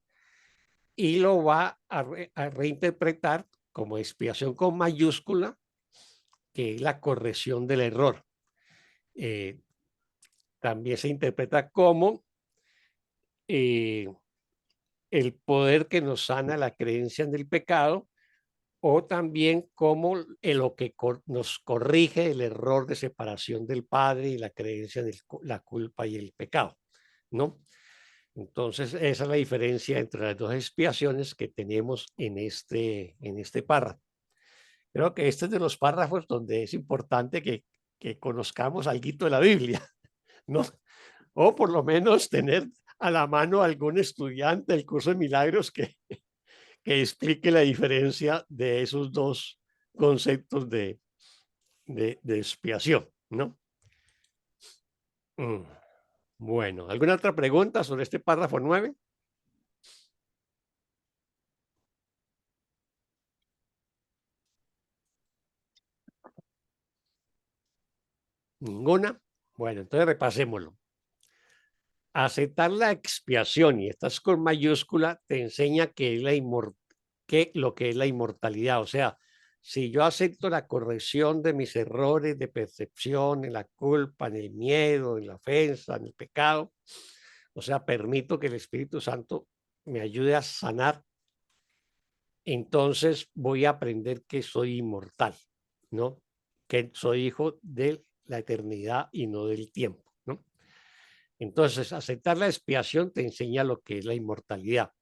y lo va a reinterpretar como expiación con mayúscula, que es la corrección del error. También se interpreta como el poder que nos sana la creencia en el pecado, o también como lo que nos corrige el error de separación del Padre y la creencia en la culpa y el pecado, ¿no? Entonces, esa es la diferencia entre las dos expiaciones que tenemos en este párrafo. Creo que este es de los párrafos donde es importante que conozcamos algo de la Biblia, ¿no? O por lo menos tener a la mano algún estudiante del curso de milagros que explique la diferencia de esos dos conceptos de expiación, ¿no? Bueno, ¿alguna otra pregunta sobre este párrafo 9? ¿Ninguna? Bueno, entonces repasémoslo. Aceptar la expiación, y estás con mayúscula, te enseña que es lo que es la inmortalidad. O sea, si yo acepto la corrección de mis errores de percepción, en la culpa, en el miedo, en la ofensa, en el pecado, o sea, permito que el Espíritu Santo me ayude a sanar, entonces voy a aprender que soy inmortal, ¿no? Que soy hijo de la eternidad y no del tiempo, ¿no? Entonces, aceptar la expiación te enseña lo que es la inmortalidad.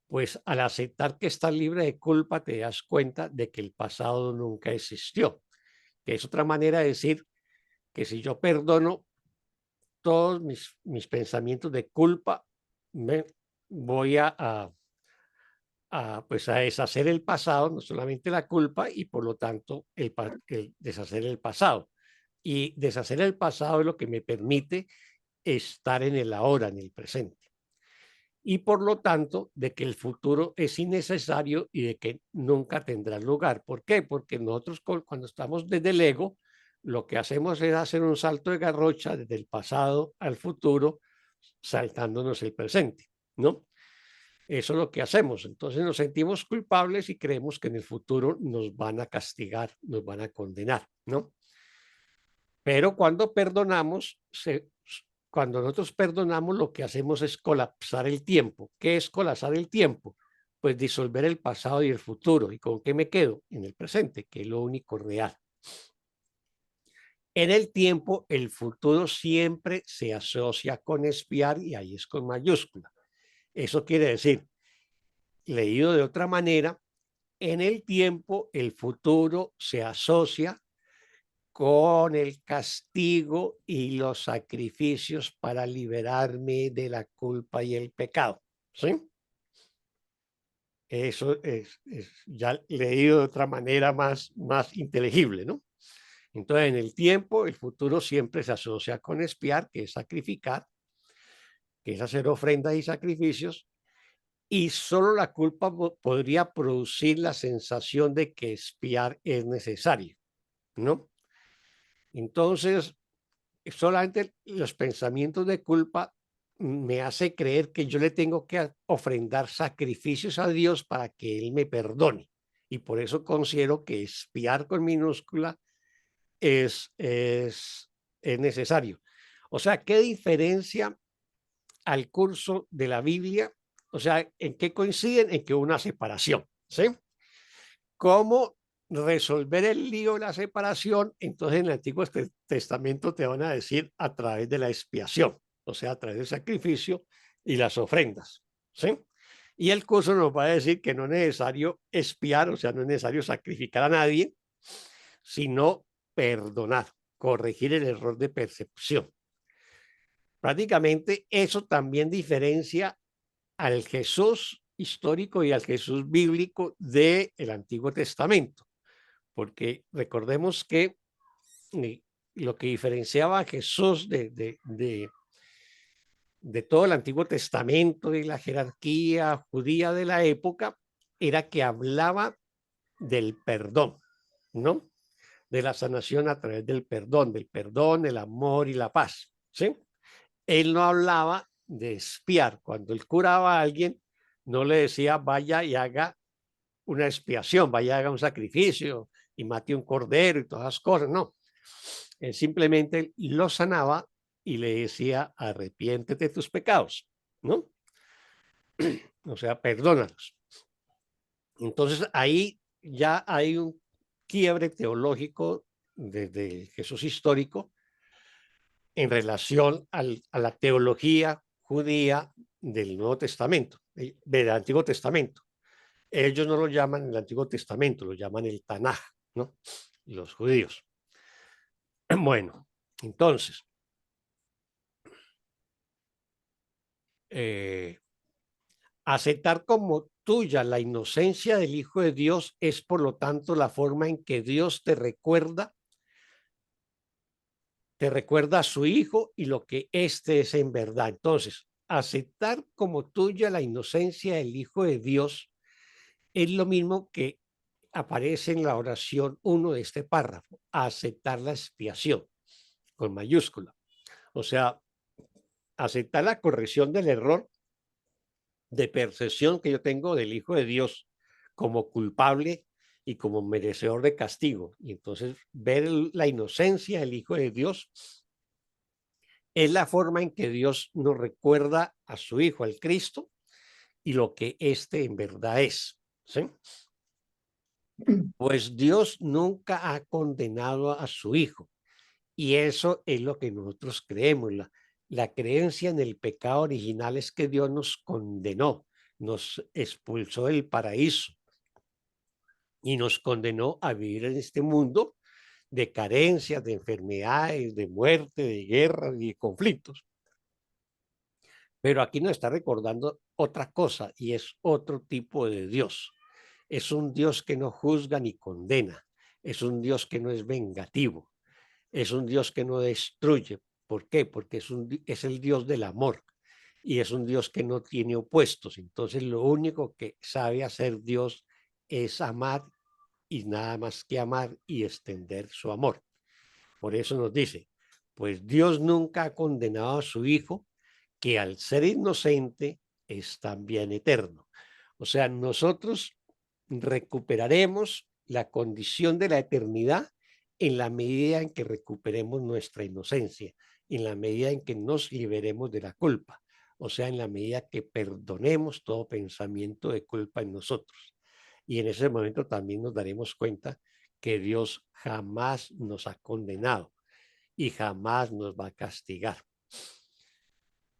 Pues al aceptar que estás libre de culpa, te das cuenta de que el pasado nunca existió, que es otra manera de decir que si yo perdono todos mis pensamientos de culpa, me voy pues a deshacer el pasado, no solamente la culpa, y por lo tanto el deshacer el pasado. Y deshacer el pasado es lo que me permite estar en el ahora, en el presente. Y por lo tanto, de que el futuro es innecesario y de que nunca tendrá lugar. ¿Por qué? Porque nosotros cuando estamos desde el ego, lo que hacemos es hacer un salto de garrocha desde el pasado al futuro, saltándonos el presente, ¿no? Eso es lo que hacemos. Entonces nos sentimos culpables y creemos que en el futuro nos van a castigar, nos van a condenar, ¿no? Pero cuando nosotros perdonamos, lo que hacemos es colapsar el tiempo. ¿Qué es colapsar el tiempo? Pues disolver el pasado y el futuro. ¿Y con qué me quedo? En el presente, que es lo único real. En el tiempo, el futuro siempre se asocia con expiar, y ahí es con mayúscula. Eso quiere decir, leído de otra manera, en el tiempo, el futuro se asocia con el castigo y los sacrificios para liberarme de la culpa y el pecado, ¿sí? Eso es ya leído de otra manera más inteligible, ¿no? Entonces, en el tiempo, el futuro siempre se asocia con expiar, que es sacrificar, que es hacer ofrendas y sacrificios, y solo la culpa podría producir la sensación de que expiar es necesario, ¿no? Entonces, solamente los pensamientos de culpa me hace creer que yo le tengo que ofrendar sacrificios a Dios para que Él me perdone. Y por eso considero que expiar con minúscula es necesario. O sea, ¿qué diferencia al curso de la Biblia? O sea, ¿en qué coinciden? En que una separación, ¿sí? ¿Cómo resolver el lío de la separación? Entonces en el Antiguo Testamento te van a decir a través de la expiación, o sea, a través del sacrificio y las ofrendas, ¿sí? Y el curso nos va a decir que no es necesario expiar, o sea, no es necesario sacrificar a nadie, sino perdonar, corregir el error de percepción. Prácticamente eso también diferencia al Jesús histórico y al Jesús bíblico del Antiguo Testamento, porque recordemos que lo que diferenciaba a Jesús de todo el Antiguo Testamento y la jerarquía judía de la época era que hablaba del perdón, ¿no? De la sanación a través del perdón, el amor y la paz, ¿sí? Él no hablaba de expiar. Cuando él curaba a alguien, no le decía vaya y haga una expiación, vaya y haga un sacrificio y mate un cordero y todas esas cosas, no. Él simplemente lo sanaba y le decía arrepiéntete de tus pecados, ¿no? O sea, perdónalos. Entonces ahí ya hay un quiebre teológico desde el Jesús histórico en relación a la teología judía del Nuevo Testamento, del Antiguo Testamento. Ellos no lo llaman el Antiguo Testamento, lo llaman el Tanaj, ¿no? Los judíos. Bueno, entonces, aceptar como tuya la inocencia del Hijo de Dios es, por lo tanto, la forma en que Dios te recuerda a su Hijo y lo que éste es en verdad. Entonces, aceptar como tuya la inocencia del Hijo de Dios es lo mismo que aparece en la oración 1 de este párrafo, aceptar la expiación, con mayúscula. O sea, aceptar la corrección del error de percepción que yo tengo del Hijo de Dios como culpable y como merecedor de castigo. Y entonces ver la inocencia del Hijo de Dios es la forma en que Dios nos recuerda a su Hijo, al Cristo, y lo que éste en verdad es, ¿sí? Pues Dios nunca ha condenado a su Hijo, y eso es lo que nosotros creemos. La creencia en el pecado original es que Dios nos condenó, nos expulsó del paraíso y nos condenó a vivir en este mundo de carencias, de enfermedades, de muerte, de guerras y de conflictos. Pero aquí nos está recordando otra cosa, y es otro tipo de Dios. Es un Dios que no juzga ni condena. Es un Dios que no es vengativo. Es un Dios que no destruye. ¿Por qué? Porque es el Dios del amor. Y es un Dios que no tiene opuestos. Entonces lo único que sabe hacer Dios es amar, y nada más que amar y extender su amor. Por eso nos dice, pues Dios nunca ha condenado a su Hijo, que al ser inocente es también eterno. O sea, nosotros recuperaremos la condición de la eternidad en la medida en que recuperemos nuestra inocencia, en la medida en que nos liberemos de la culpa, o sea, en la medida que perdonemos todo pensamiento de culpa en nosotros. Y en ese momento también nos daremos cuenta que Dios jamás nos ha condenado y jamás nos va a castigar.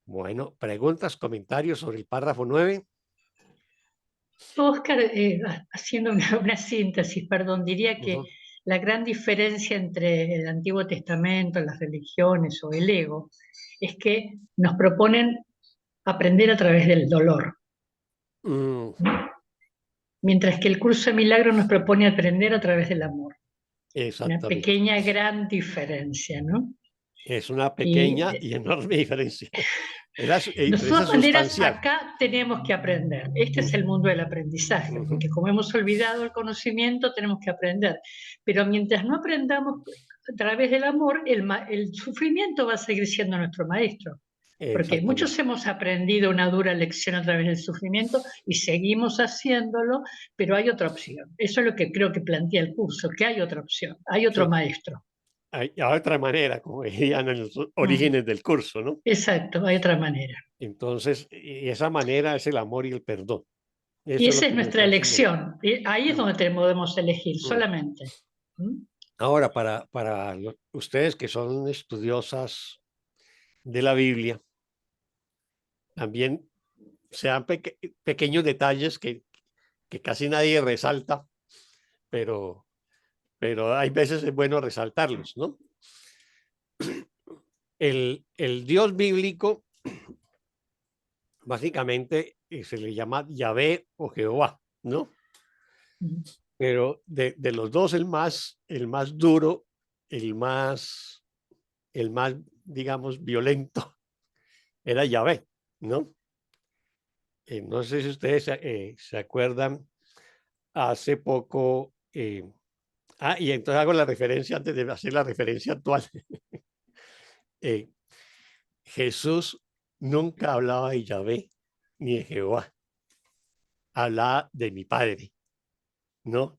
Bueno, preguntas, comentarios sobre el párrafo 9. Oscar, haciendo una síntesis, perdón, diría que la gran diferencia entre el Antiguo Testamento, las religiones o el ego es que nos proponen aprender a través del dolor. Mientras que el curso de milagros nos propone aprender a través del amor. Una pequeña, gran diferencia, ¿no? Es una pequeña y enorme diferencia. De todas maneras, acá tenemos que aprender. Este es el mundo del aprendizaje, porque como hemos olvidado el conocimiento, tenemos que aprender. Pero mientras no aprendamos a través del amor, el sufrimiento va a seguir siendo nuestro maestro. Porque muchos hemos aprendido una dura lección a través del sufrimiento y seguimos haciéndolo, pero hay otra opción. Eso es lo que creo que plantea el curso, que hay otra opción, hay otro maestro. Hay otra manera, como decían en los orígenes del curso, ¿no? Exacto, hay otra manera. Entonces, y esa manera es el amor y el perdón. Y esa es nuestra elección. Ahí es donde podemos elegir, solamente. Ahora, para ustedes que son estudiosas de la Biblia, también sean pequeños detalles que casi nadie resalta, pero hay veces es bueno resaltarlos, ¿no? El Dios bíblico, básicamente, se le llama Yahvé o Jehová, ¿no? Pero de los dos, el más duro, el más, digamos, violento, era Yahvé, ¿no? No sé si ustedes se acuerdan, hace poco, y entonces hago la referencia antes de hacer la referencia actual. Jesús nunca hablaba de Yahvé ni de Jehová, hablaba de mi Padre, ¿no?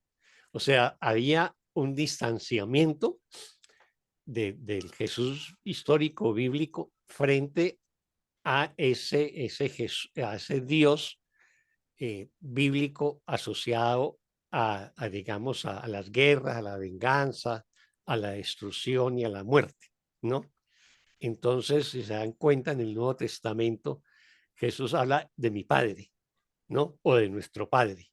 O sea, había un distanciamiento del Jesús histórico bíblico frente a ese Dios bíblico asociado digamos, a las guerras, a la venganza, a la destrucción y a la muerte, ¿no? Entonces, si se dan cuenta, en el Nuevo Testamento, Jesús habla de mi Padre, ¿no? O de nuestro Padre,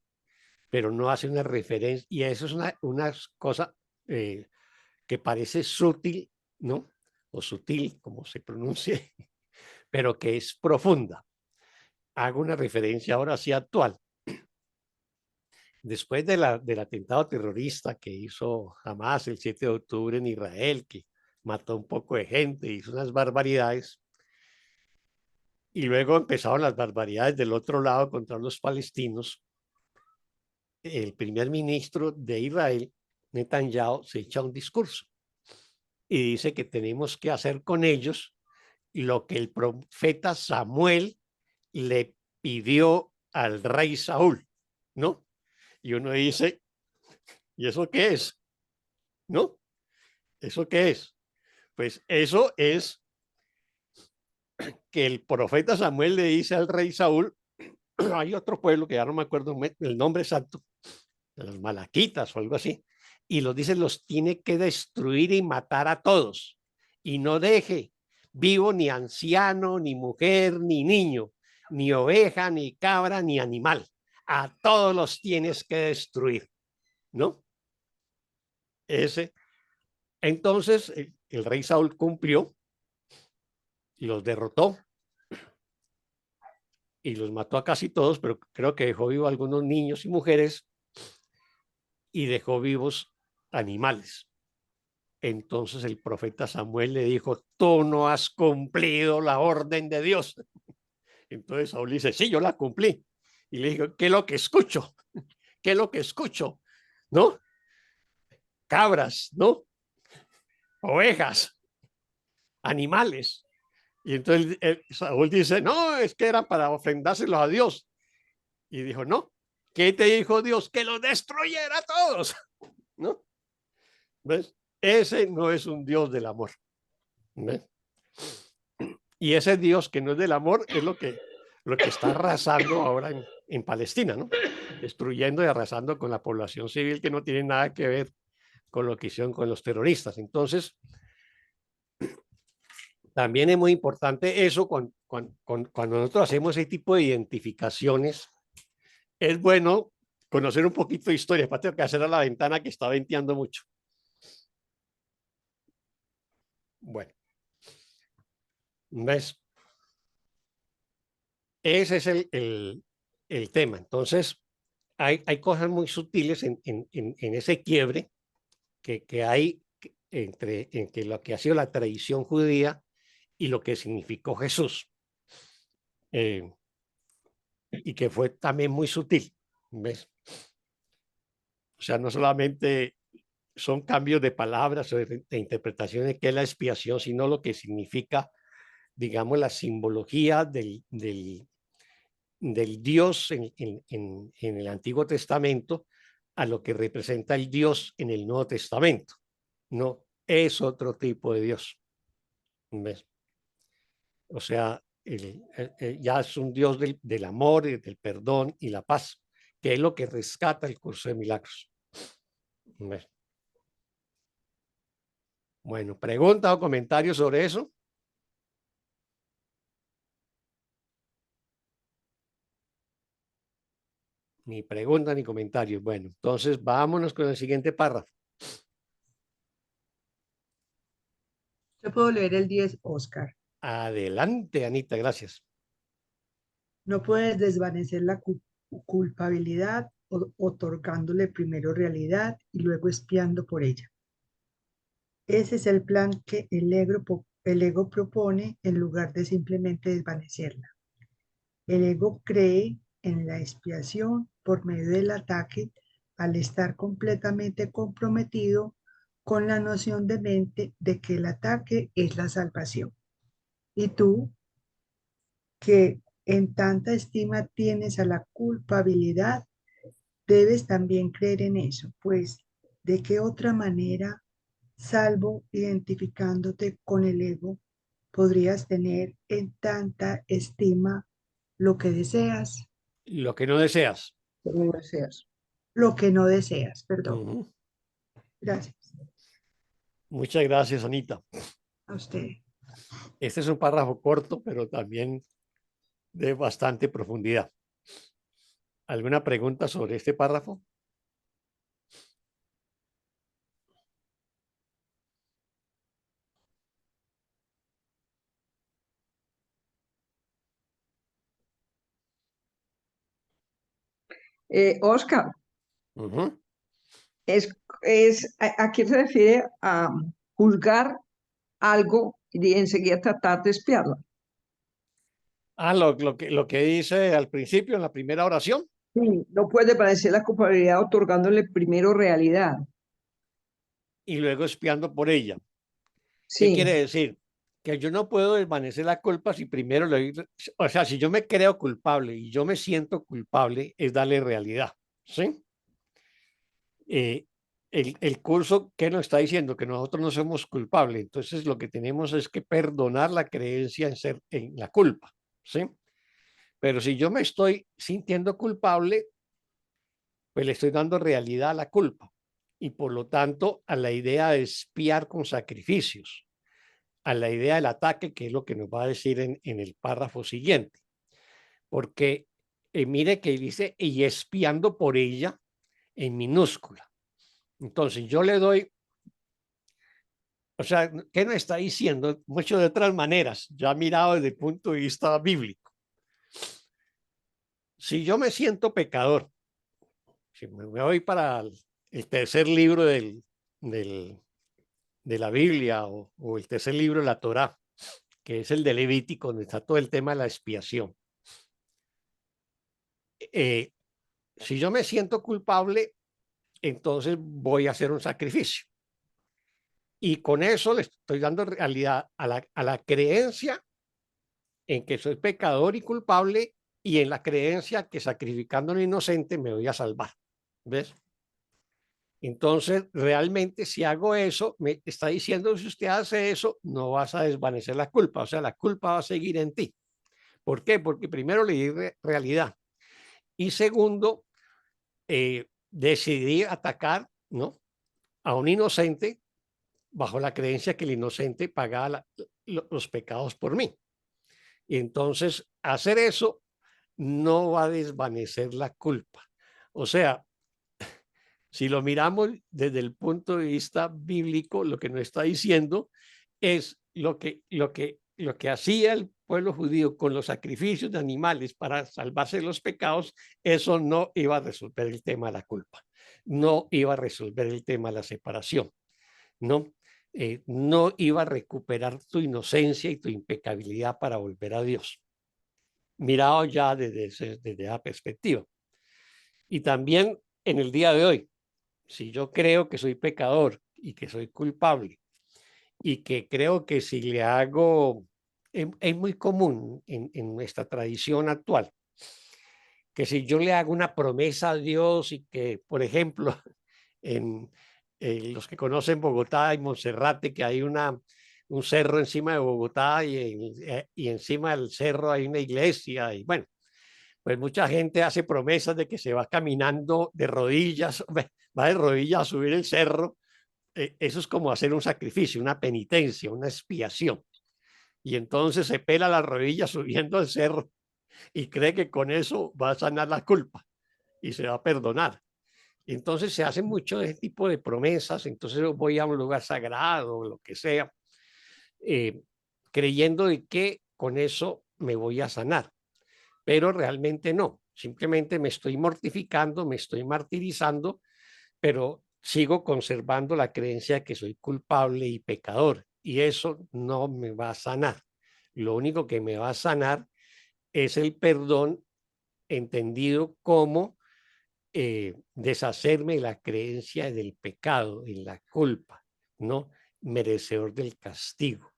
pero no hace una referencia, y eso es una cosa que parece sutil, ¿no? O sutil, como se pronuncie, pero que es profunda. Hago una referencia ahora sí actual. Después del atentado terrorista que hizo Hamas el 7 de octubre en Israel, que mató un poco de gente, hizo unas barbaridades, y luego empezaron las barbaridades del otro lado contra los palestinos, el primer ministro de Israel, Netanyahu, se echa un discurso y dice que tenemos que hacer con ellos lo que el profeta Samuel le pidió al rey Saúl, ¿no? Y uno dice, ¿y eso qué es? ¿No? ¿Eso qué es? Pues eso es que el profeta Samuel le dice al rey Saúl, hay otro pueblo que ya no me acuerdo el nombre exacto, de los malaquitas o algo así, y los dice, los tiene que destruir y matar a todos, y no deje vivo ni anciano, ni mujer, ni niño, ni oveja, ni cabra, ni animal. A todos los tienes que destruir, ¿no? Entonces, el rey Saúl cumplió y los derrotó y los mató a casi todos, pero creo que dejó vivos algunos niños y mujeres y dejó vivos animales. Entonces el profeta Samuel le dijo, tú no has cumplido la orden de Dios. Entonces Saúl dice, sí, yo la cumplí. Y le dijo, ¿qué es lo que escucho? ¿Qué es lo que escucho? ¿No? Cabras, ¿no? Ovejas, animales. Y entonces Saúl dice, no, es que era para ofrendárselos a Dios. Y dijo, no, ¿qué te dijo Dios? Que los destruyera a todos, ¿no? ¿Ves? Ese no es un Dios del amor. ¿Ves? Y ese Dios que no es del amor es lo que está arrasando ahora en Palestina, ¿no? Destruyendo y arrasando con la población civil que no tiene nada que ver con lo que hicieron con los terroristas. Entonces, también es muy importante eso cuando nosotros hacemos ese tipo de identificaciones. Es bueno conocer un poquito de historia. Para tengo que hacer a la ventana que está venteando mucho. Bueno, ¿ves? Ese es el tema. Entonces, hay cosas muy sutiles en ese quiebre que hay entre lo que ha sido la tradición judía y lo que significó Jesús. Y que fue también muy sutil, ¿ves? O sea, no solamente son cambios de palabras o de interpretación de qué es la expiación, sino lo que significa, digamos, la simbología del Dios en el Antiguo Testamento a lo que representa el Dios en el Nuevo Testamento. No es otro tipo de Dios, ¿ves? O sea, ya es un Dios del amor, del perdón y la paz, que es lo que rescata el curso de milagros. ¿Ves? Bueno, ¿pregunta o comentario sobre eso? Ni pregunta ni comentario. Bueno, entonces vámonos con el siguiente párrafo. Yo puedo leer el 10, Oscar. Adelante, Anita, gracias. No puedes desvanecer la culpabilidad otorgándole primero realidad y luego espiando por ella. Ese es el plan que el ego propone en lugar de simplemente desvanecerla. El ego cree en la expiación por medio del ataque al estar completamente comprometido con la noción de mente de que el ataque es la salvación. Y tú, que en tanta estima tienes a la culpabilidad, debes también creer en eso, pues ¿de qué otra manera, salvo identificándote con el ego, podrías tener en tanta estima lo que deseas? Lo que no deseas. Lo que no deseas, perdón. Gracias. Muchas gracias, Anita. A usted. Este es un párrafo corto, pero también de bastante profundidad. ¿Alguna pregunta sobre este párrafo? Oscar, ¿a qué se refiere a juzgar algo y enseguida tratar de espiarlo? Lo que dice al principio en la primera oración. Sí, no puede parecer la culpabilidad otorgándole primero realidad. Y luego espiando por ella. Sí. ¿Qué quiere decir? Que yo no puedo desvanecer la culpa si primero o sea, si yo me creo culpable y yo me siento culpable, es darle realidad, ¿sí? El curso, ¿qué nos está diciendo? Que nosotros no somos culpables. Entonces, lo que tenemos es que perdonar la creencia en la culpa, ¿sí? Pero si yo me estoy sintiendo culpable, pues le estoy dando realidad a la culpa y por lo tanto a la idea de expiar con sacrificios, a la idea del ataque, que es lo que nos va a decir en el párrafo siguiente. Porque mire que dice, y expiando por ella en minúscula. Entonces yo le doy, o sea, ¿qué nos está diciendo? Mucho de otras maneras, ya mirado desde el punto de vista bíblico. Si yo me siento pecador, si me voy para el tercer libro de la Biblia o el tercer libro de la Torá, que es el de Levítico, donde está todo el tema de la expiación. Si yo me siento culpable, entonces voy a hacer un sacrificio. Y con eso le estoy dando realidad a la creencia en que soy pecador y culpable y en la creencia que sacrificando a un inocente me voy a salvar. ¿Ves? Entonces, realmente si hago eso, me está diciendo, si usted hace eso, no vas a desvanecer la culpa. O sea, la culpa va a seguir en ti. ¿Por qué? Porque primero le di realidad. Y segundo, decidí atacar, ¿no?, a un inocente bajo la creencia que el inocente pagaba los pecados por mí. Y entonces hacer eso no va a desvanecer la culpa. O sea, si lo miramos desde el punto de vista bíblico, lo que nos está diciendo es lo que hacía el pueblo judío con los sacrificios de animales para salvarse de los pecados, eso no iba a resolver el tema de la culpa, no iba a resolver el tema de la separación, ¿no? no iba a recuperar tu inocencia y tu impecabilidad para volver a Dios. Mirado ya desde esa perspectiva. Y también en el día de hoy, si yo creo que soy pecador y que soy culpable y que creo que si le hago, es muy común en nuestra tradición actual, que si yo le hago una promesa a Dios y que, por ejemplo, en los que conocen Bogotá y Monserrate, que hay un cerro encima de Bogotá y encima del cerro hay una iglesia y bueno, pues mucha gente hace promesas de que se va caminando de rodillas, va de rodillas a subir el cerro. Eso es como hacer un sacrificio, una penitencia, una expiación. Y entonces se pela las rodillas subiendo el cerro y cree que con eso va a sanar la culpa y se va a perdonar. Entonces se hace mucho de ese tipo de promesas. Entonces voy a un lugar sagrado o lo que sea, creyendo de que con eso me voy a sanar. Pero realmente no. Simplemente me estoy mortificando, me estoy martirizando, pero sigo conservando la creencia de que soy culpable y pecador. Y eso no me va a sanar. Lo único que me va a sanar es el perdón entendido como deshacerme de la creencia del pecado, en la culpa, ¿no? Merecedor del castigo.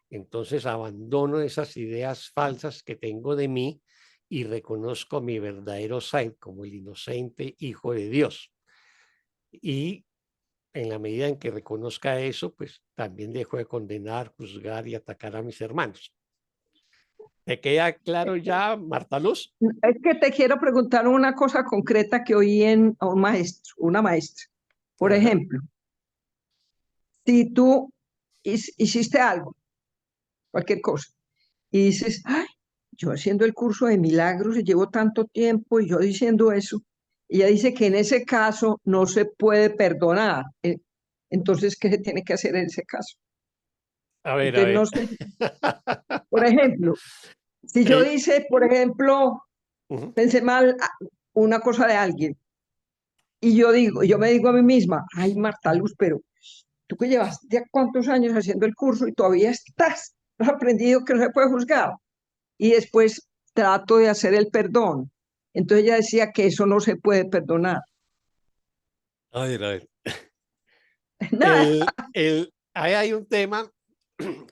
Entonces abandono esas ideas falsas que tengo de mí y reconozco mi verdadero ser como el inocente Hijo de Dios. Y en la medida en que reconozca eso, pues también dejo de condenar, juzgar y atacar a mis hermanos. ¿Te queda claro ya, Marta Luz? Es que te quiero preguntar una cosa concreta que oí a un maestro, una maestra. Por Ajá. ejemplo, si tú hiciste algo, cualquier cosa, y dices, ay, yo haciendo el curso de milagros y llevo tanto tiempo y yo diciendo eso, y ella dice que en ese caso no se puede perdonar. Entonces, ¿qué se tiene que hacer en ese caso? A ver, a Entonces, ver. no sé, por ejemplo, si yo El, dice, por ejemplo, pensé mal una cosa de alguien, y yo me digo a mí misma, ay, Marta Luz, pero tú que llevas ya cuántos años haciendo el curso y todavía no has aprendido que no se puede juzgar. Y después trato de hacer el perdón. Entonces ella decía que eso no se puede perdonar. a ver, a ver. Nada. Ahí hay un tema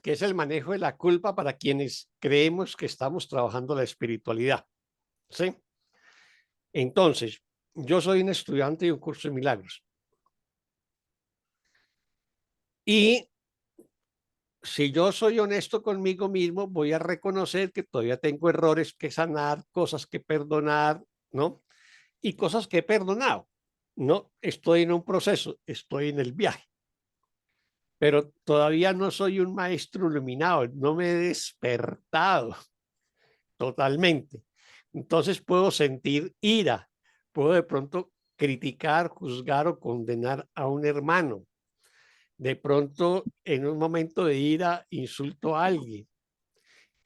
que es el manejo de la culpa para quienes creemos que estamos trabajando la espiritualidad. ¿Sí? Entonces, yo soy un estudiante de un curso de milagros. Y si yo soy honesto conmigo mismo, voy a reconocer que todavía tengo errores que sanar, cosas que perdonar, ¿no? Y cosas que he perdonado. No estoy en un proceso, estoy en el viaje. Pero todavía no soy un maestro iluminado, no me he despertado totalmente. Entonces puedo sentir ira, puedo de pronto criticar, juzgar o condenar a un hermano. De pronto, en un momento de ira, insulto a alguien.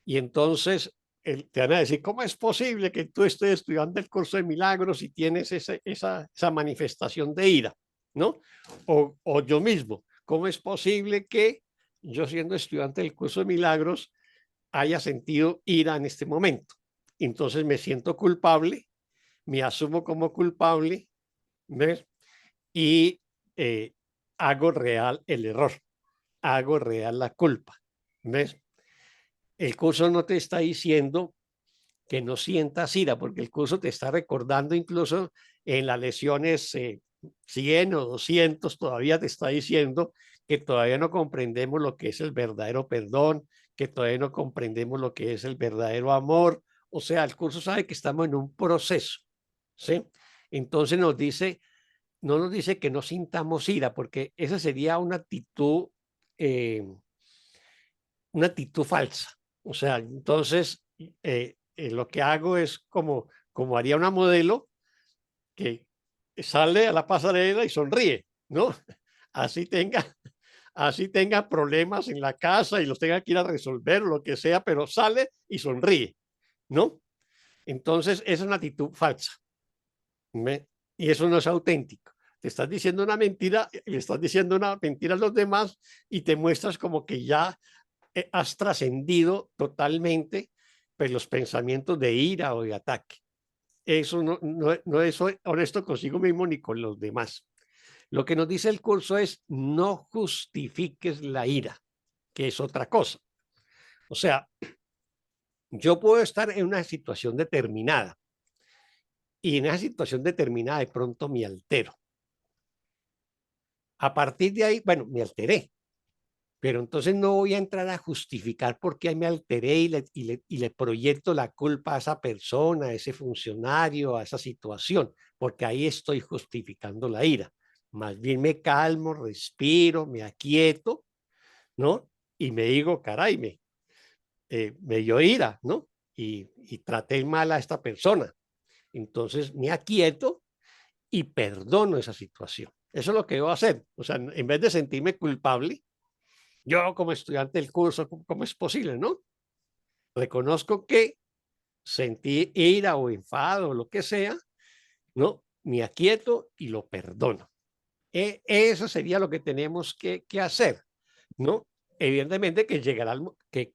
Y entonces te van a decir, ¿cómo es posible que tú estés estudiando el curso de milagros y tienes esa manifestación de ira? ¿No? O yo mismo, ¿cómo es posible que yo siendo estudiante del curso de milagros haya sentido ira en este momento? Entonces me siento culpable, me asumo como culpable, ¿ves? Y hago real el error, hago real la culpa, ¿ves? El curso no te está diciendo que no sientas ira, porque el curso te está recordando incluso en las lecciones 100 o 200, todavía te está diciendo que todavía no comprendemos lo que es el verdadero perdón, que todavía no comprendemos lo que es el verdadero amor. O sea, el curso sabe que estamos en un proceso, ¿sí? Entonces no nos dice que no sintamos ira, porque esa sería una actitud falsa. O sea, entonces lo que hago es como haría una modelo que sale a la pasarela y sonríe, ¿no? Así tenga, así tenga problemas en la casa y los tenga que ir a resolver o lo que sea, pero sale y sonríe, ¿no? Entonces, esa es una actitud falsa. ¿Ve? Y eso no es auténtico. te estás diciendo una mentira, le estás diciendo una mentira a los demás y te muestras como que ya has trascendido totalmente pues, los pensamientos de ira o de ataque. Eso no es honesto consigo mismo ni con los demás. Lo que nos dice el curso es no justifiques la ira, que es otra cosa. O sea, yo puedo estar en una situación determinada y en esa situación determinada de pronto me altero. A partir de ahí, bueno, me alteré, pero entonces no voy a entrar a justificar por qué me alteré y le proyecto la culpa a esa persona, a ese funcionario, a esa situación, porque ahí estoy justificando la ira. Más bien me calmo, respiro, me aquieto, ¿no? Y me digo, caray, me dio ira, ¿no? Y traté mal a esta persona. Entonces me aquieto y perdono esa situación. Eso es lo que debo hacer. O sea, en vez de sentirme culpable, yo como estudiante del curso, ¿cómo es posible, no? Reconozco que sentí ira o enfado o lo que sea, ¿no? Me aquieto y lo perdono. Eso sería lo que tenemos que hacer, ¿no? Evidentemente que llegará que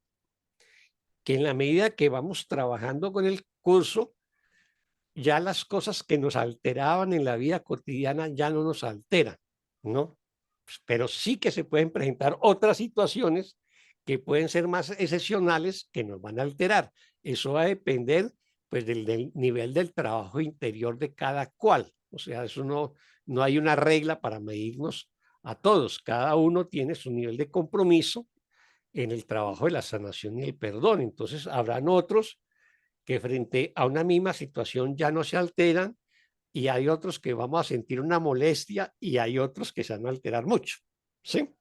en la medida que vamos trabajando con el curso, ya las cosas que nos alteraban en la vida cotidiana ya no nos alteran, ¿no? Pero sí que se pueden presentar otras situaciones que pueden ser más excepcionales que nos van a alterar. Eso va a depender pues del nivel del trabajo interior de cada cual. O sea, eso no hay una regla para medirnos a todos. Cada uno tiene su nivel de compromiso en el trabajo de la sanación y el perdón. Entonces, habrán otros que frente a una misma situación ya no se alteran y hay otros que vamos a sentir una molestia y hay otros que se van a alterar mucho. ¿Sí?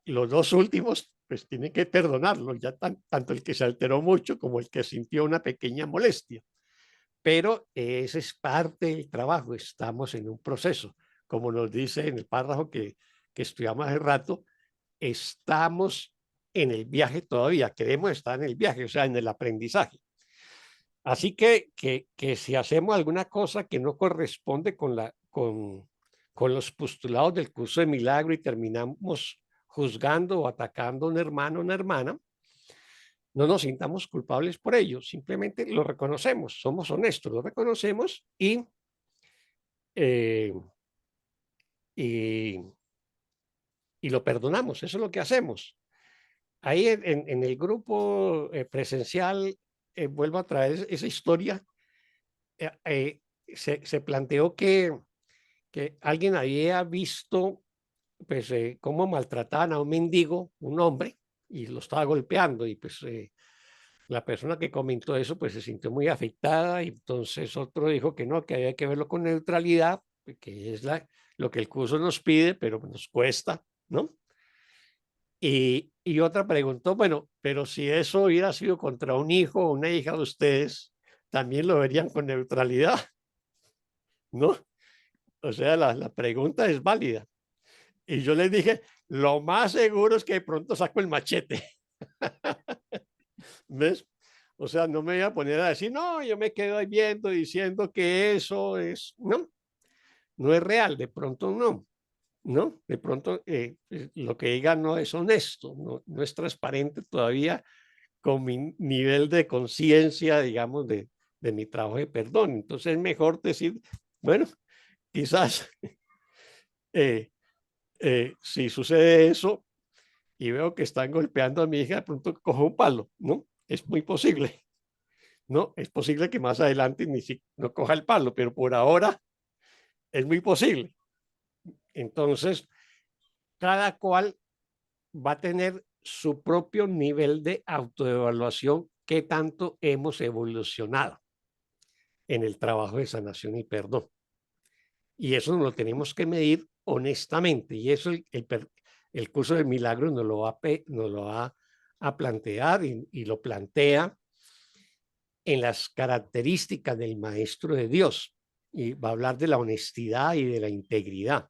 Los dos últimos, pues tienen que perdonarlo, ya tanto el que se alteró mucho como el que sintió una pequeña molestia. Pero ese es parte del trabajo, estamos en un proceso. Como nos dice en el párrafo que estudiamos hace rato, estamos en el viaje todavía, queremos estar en el viaje, o sea, en el aprendizaje. Así que si hacemos alguna cosa que no corresponde con los postulados del curso de milagro y terminamos juzgando o atacando a un hermano o una hermana, no nos sintamos culpables por ello, simplemente lo reconocemos, somos honestos, lo reconocemos eh, y, y lo perdonamos, eso es lo que hacemos. Ahí en el grupo presencial, vuelvo a traer esa historia, se planteó que alguien había visto pues cómo maltrataban a un mendigo, un hombre, y lo estaba golpeando y pues la persona que comentó eso pues se sintió muy afectada y entonces otro dijo que no, que había que verlo con neutralidad, que es lo que el curso nos pide, pero nos cuesta, ¿no? Y otra preguntó, bueno, pero si eso hubiera sido contra un hijo o una hija de ustedes, ¿también lo verían con neutralidad? ¿No? O sea, la pregunta es válida. Y yo les dije, lo más seguro es que de pronto saco el machete. ¿Ves? O sea, no me voy a poner a decir, no, yo me quedo ahí viendo diciendo que eso es, no es real, de pronto no, ¿no? De pronto lo que diga no es honesto, no es transparente todavía con mi nivel de conciencia, digamos, de mi trabajo de perdón. Entonces es mejor decir, bueno, quizás si sucede eso y veo que están golpeando a mi hija, de pronto cojo un palo, ¿no? Es muy posible, ¿no? Es posible que más adelante ni si no coja el palo, pero por ahora es muy posible. Entonces, cada cual va a tener su propio nivel de autoevaluación, qué tanto hemos evolucionado en el trabajo de sanación y perdón. Y eso nos lo tenemos que medir honestamente. Y eso el curso de milagros nos lo va a plantear y lo plantea en las características del maestro de Dios. Y va a hablar de la honestidad y de la integridad.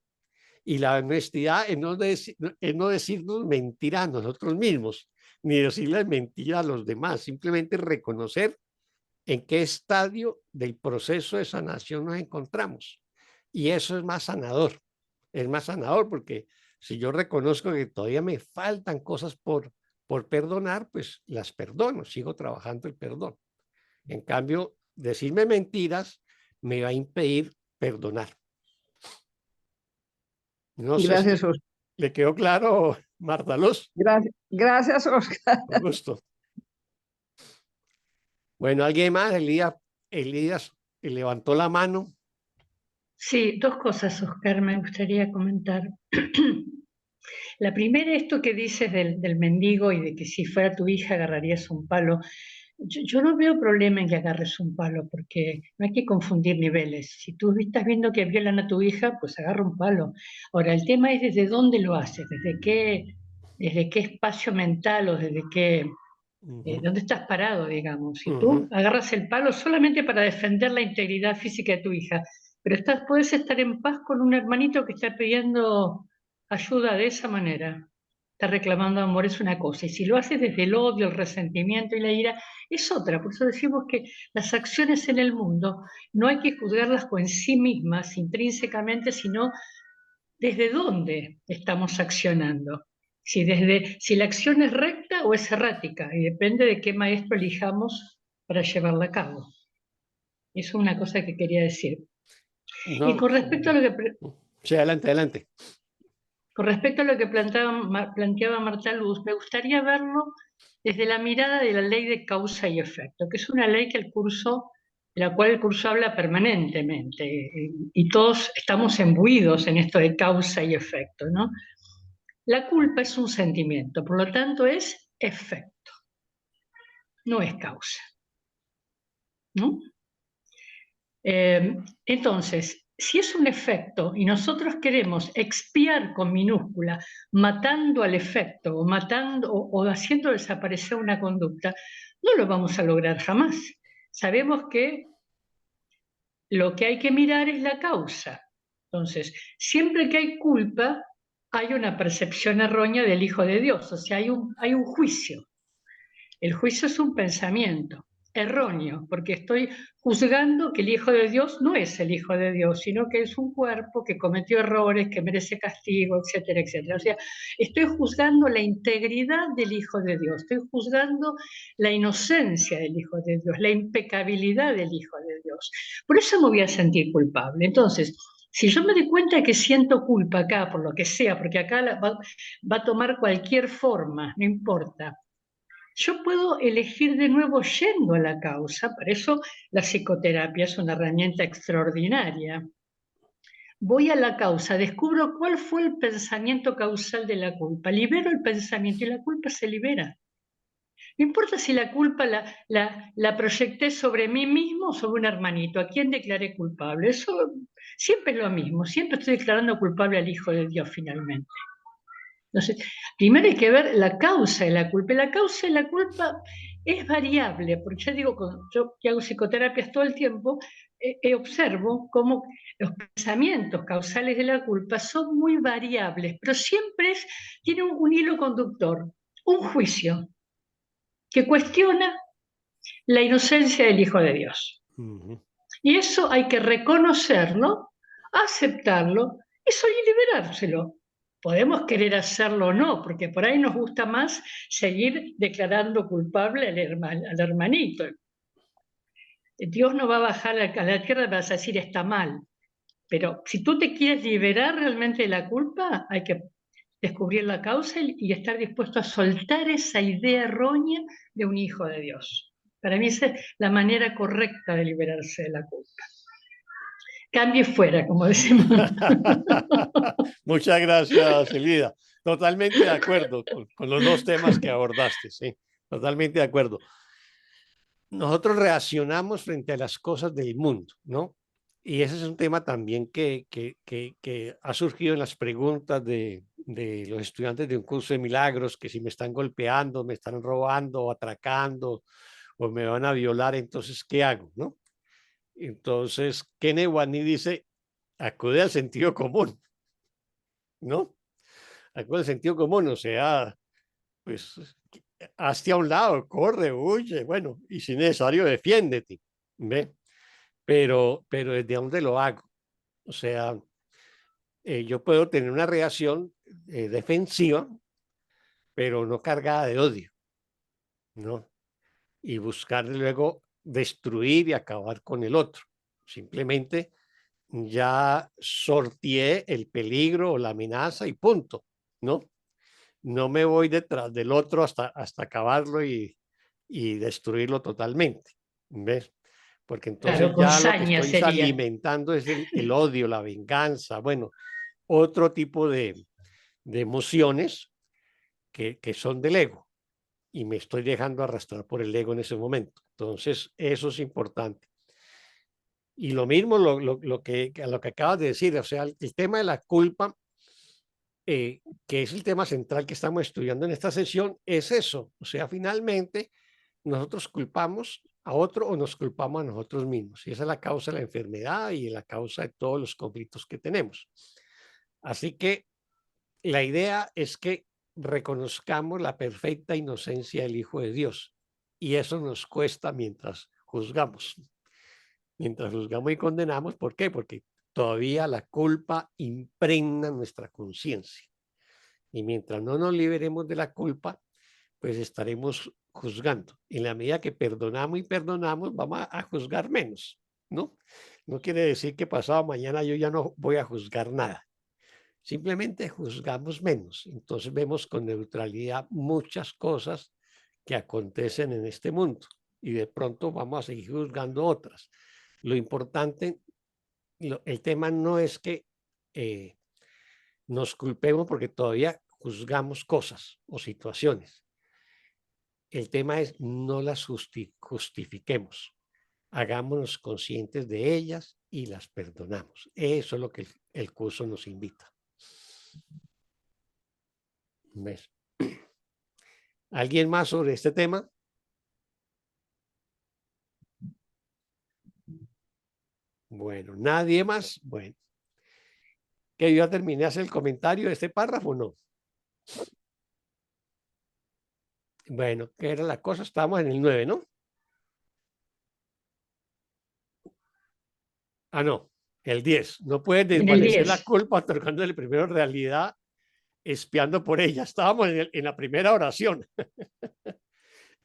Y la honestidad es no decirnos mentiras a nosotros mismos, ni decirles mentiras a los demás, simplemente reconocer en qué estadio del proceso de sanación nos encontramos. Y eso es más sanador. Es más sanador porque si yo reconozco que todavía me faltan cosas por perdonar, pues las perdono, sigo trabajando el perdón. En cambio, decirme mentiras me va a impedir perdonar. No sé si Gracias, Oscar. le quedó claro, Marta Luz. Gracias, Oscar. Un gusto. Bueno, ¿alguien más? Elías levantó la mano. Sí, dos cosas, Oscar, me gustaría comentar. La primera, esto que dices del mendigo y de que si fuera tu hija agarrarías un palo. Yo no veo problema en que agarres un palo, porque no hay que confundir niveles. Si tú estás viendo que violan a tu hija, pues agarra un palo. Ahora, el tema es desde dónde lo haces, desde qué espacio mental o desde qué, dónde estás parado, digamos. Si tú agarras el palo solamente para defender la integridad física de tu hija, pero puedes estar en paz con un hermanito que está pidiendo ayuda de esa manera. Está reclamando amor, es una cosa, y si lo haces desde el odio, el resentimiento y la ira, es otra. Por eso decimos que las acciones en el mundo no hay que juzgarlas en sí mismas, intrínsecamente, sino desde dónde estamos accionando. Si la acción es recta o es errática, y depende de qué maestro elijamos para llevarla a cabo. Eso es una cosa que quería decir. No, y con respecto a lo que... Sí, adelante. Con respecto a lo que planteaba Marta Luz, me gustaría verlo desde la mirada de la ley de causa y efecto, que es una ley de la cual el curso habla permanentemente, y todos estamos imbuidos en esto de causa y efecto, ¿no? La culpa es un sentimiento, por lo tanto es efecto, no es causa, ¿no? Entonces, si es un efecto y nosotros queremos expiar con minúscula, matando al efecto o o haciendo desaparecer una conducta, no lo vamos a lograr jamás. Sabemos que lo que hay que mirar es la causa. Entonces, siempre que hay culpa, hay una percepción errónea del Hijo de Dios, o sea, hay un juicio. El juicio es un pensamiento erróneo, porque estoy juzgando que el Hijo de Dios no es el Hijo de Dios, sino que es un cuerpo que cometió errores, que merece castigo, etcétera, etcétera. O sea, estoy juzgando la integridad del Hijo de Dios, estoy juzgando la inocencia del Hijo de Dios, la impecabilidad del Hijo de Dios. Por eso me voy a sentir culpable. Entonces, si yo me doy cuenta de que siento culpa acá, por lo que sea, porque acá va a tomar cualquier forma, no importa, yo puedo elegir de nuevo yendo a la causa. Por eso la psicoterapia es una herramienta extraordinaria. Voy a la causa, descubro cuál fue el pensamiento causal de la culpa, libero el pensamiento y la culpa se libera. No importa si la culpa la proyecté sobre mí mismo o sobre un hermanito, a quién declaré culpable. Eso siempre es lo mismo, siempre estoy declarando culpable al Hijo de Dios finalmente. Entonces, primero hay que ver la causa de la culpa. Y la causa de la culpa es variable, porque ya digo, yo que hago psicoterapias todo el tiempo, observo cómo los pensamientos causales de la culpa son muy variables, pero siempre tienen un hilo conductor, un juicio, que cuestiona la inocencia del Hijo de Dios. Y eso hay que reconocerlo, aceptarlo y liberárselo. Podemos querer hacerlo o no, porque por ahí nos gusta más seguir declarando culpable al hermanito. Dios no va a bajar a la tierra y vas a decir está mal. Pero si tú te quieres liberar realmente de la culpa, hay que descubrir la causa y estar dispuesto a soltar esa idea errónea de un hijo de Dios. Para mí esa es la manera correcta de liberarse de la culpa. Cambie fuera, como decimos. Muchas gracias, Elida. Totalmente de acuerdo con los dos temas que abordaste, sí, totalmente de acuerdo. Nosotros reaccionamos frente a las cosas del mundo, ¿no? Y ese es un tema también que ha surgido en las preguntas de los estudiantes de un curso de milagros, que si me están golpeando, me están robando o atracando o me van a violar, entonces, ¿qué hago, no? Entonces, Kene Wani dice, acude al sentido común, ¿no? Acude al sentido común, o sea, pues, hazte a un lado, corre, huye, bueno, y si necesario, defiéndete, ¿ve? Pero ¿desde dónde lo hago? O sea, yo puedo tener una reacción defensiva, pero no cargada de odio, ¿no? Y buscar luego destruir y acabar con el otro. Simplemente ya sorteé el peligro o la amenaza y punto, ¿no? No me voy detrás del otro hasta acabarlo y destruirlo totalmente, ¿ves? Porque entonces Claro, con ya lo que saña estoy sería. alimentando es el odio, la venganza, bueno, otro tipo de emociones que son del ego y me estoy dejando arrastrar por el ego en ese momento. Entonces, eso es importante. Y lo mismo lo que acabas de decir, o sea, el tema de la culpa, que es el tema central que estamos estudiando en esta sesión, es eso. O sea, finalmente nosotros culpamos a otro o nos culpamos a nosotros mismos. Y esa es la causa de la enfermedad y la causa de todos los conflictos que tenemos. Así que la idea es que reconozcamos la perfecta inocencia del Hijo de Dios. Y eso nos cuesta mientras juzgamos. Mientras juzgamos y condenamos, ¿por qué? Porque todavía la culpa impregna nuestra conciencia. Y mientras no nos liberemos de la culpa, pues estaremos juzgando. En la medida que perdonamos y perdonamos, vamos a juzgar menos, ¿no? No quiere decir que pasado mañana yo ya no voy a juzgar nada. Simplemente juzgamos menos. Entonces vemos con neutralidad muchas cosas que acontecen en este mundo y de pronto vamos a seguir juzgando otras. Lo importante, el tema no es que nos culpemos porque todavía juzgamos cosas o situaciones. El tema es no las justifiquemos. Hagámonos conscientes de ellas y las perdonamos. Eso es lo que el curso nos invita. ¿Ves? ¿Alguien más sobre este tema? Bueno, nadie más. Bueno, que yo ya terminé de hacer el comentario de este párrafo, ¿no? Bueno, ¿qué era la cosa? Estábamos en el 9, ¿no? Ah, no, el 10. No puedes En el desvanecer la 10. culpa otorgándole primero realidad, espiando por ella. Estábamos en la primera oración.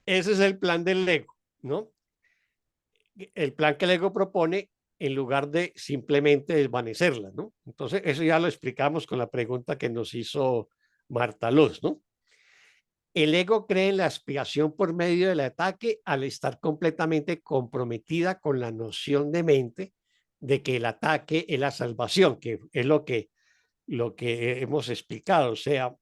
Ese es el plan del ego, ¿no? El plan que el ego propone en lugar de simplemente desvanecerla, ¿no? Entonces, eso ya lo explicamos con la pregunta que nos hizo Marta Luz, ¿no? El ego cree en la expiación por medio del ataque al estar completamente comprometida con la noción de mente de que el ataque es la salvación, que es lo que hemos explicado. O sea,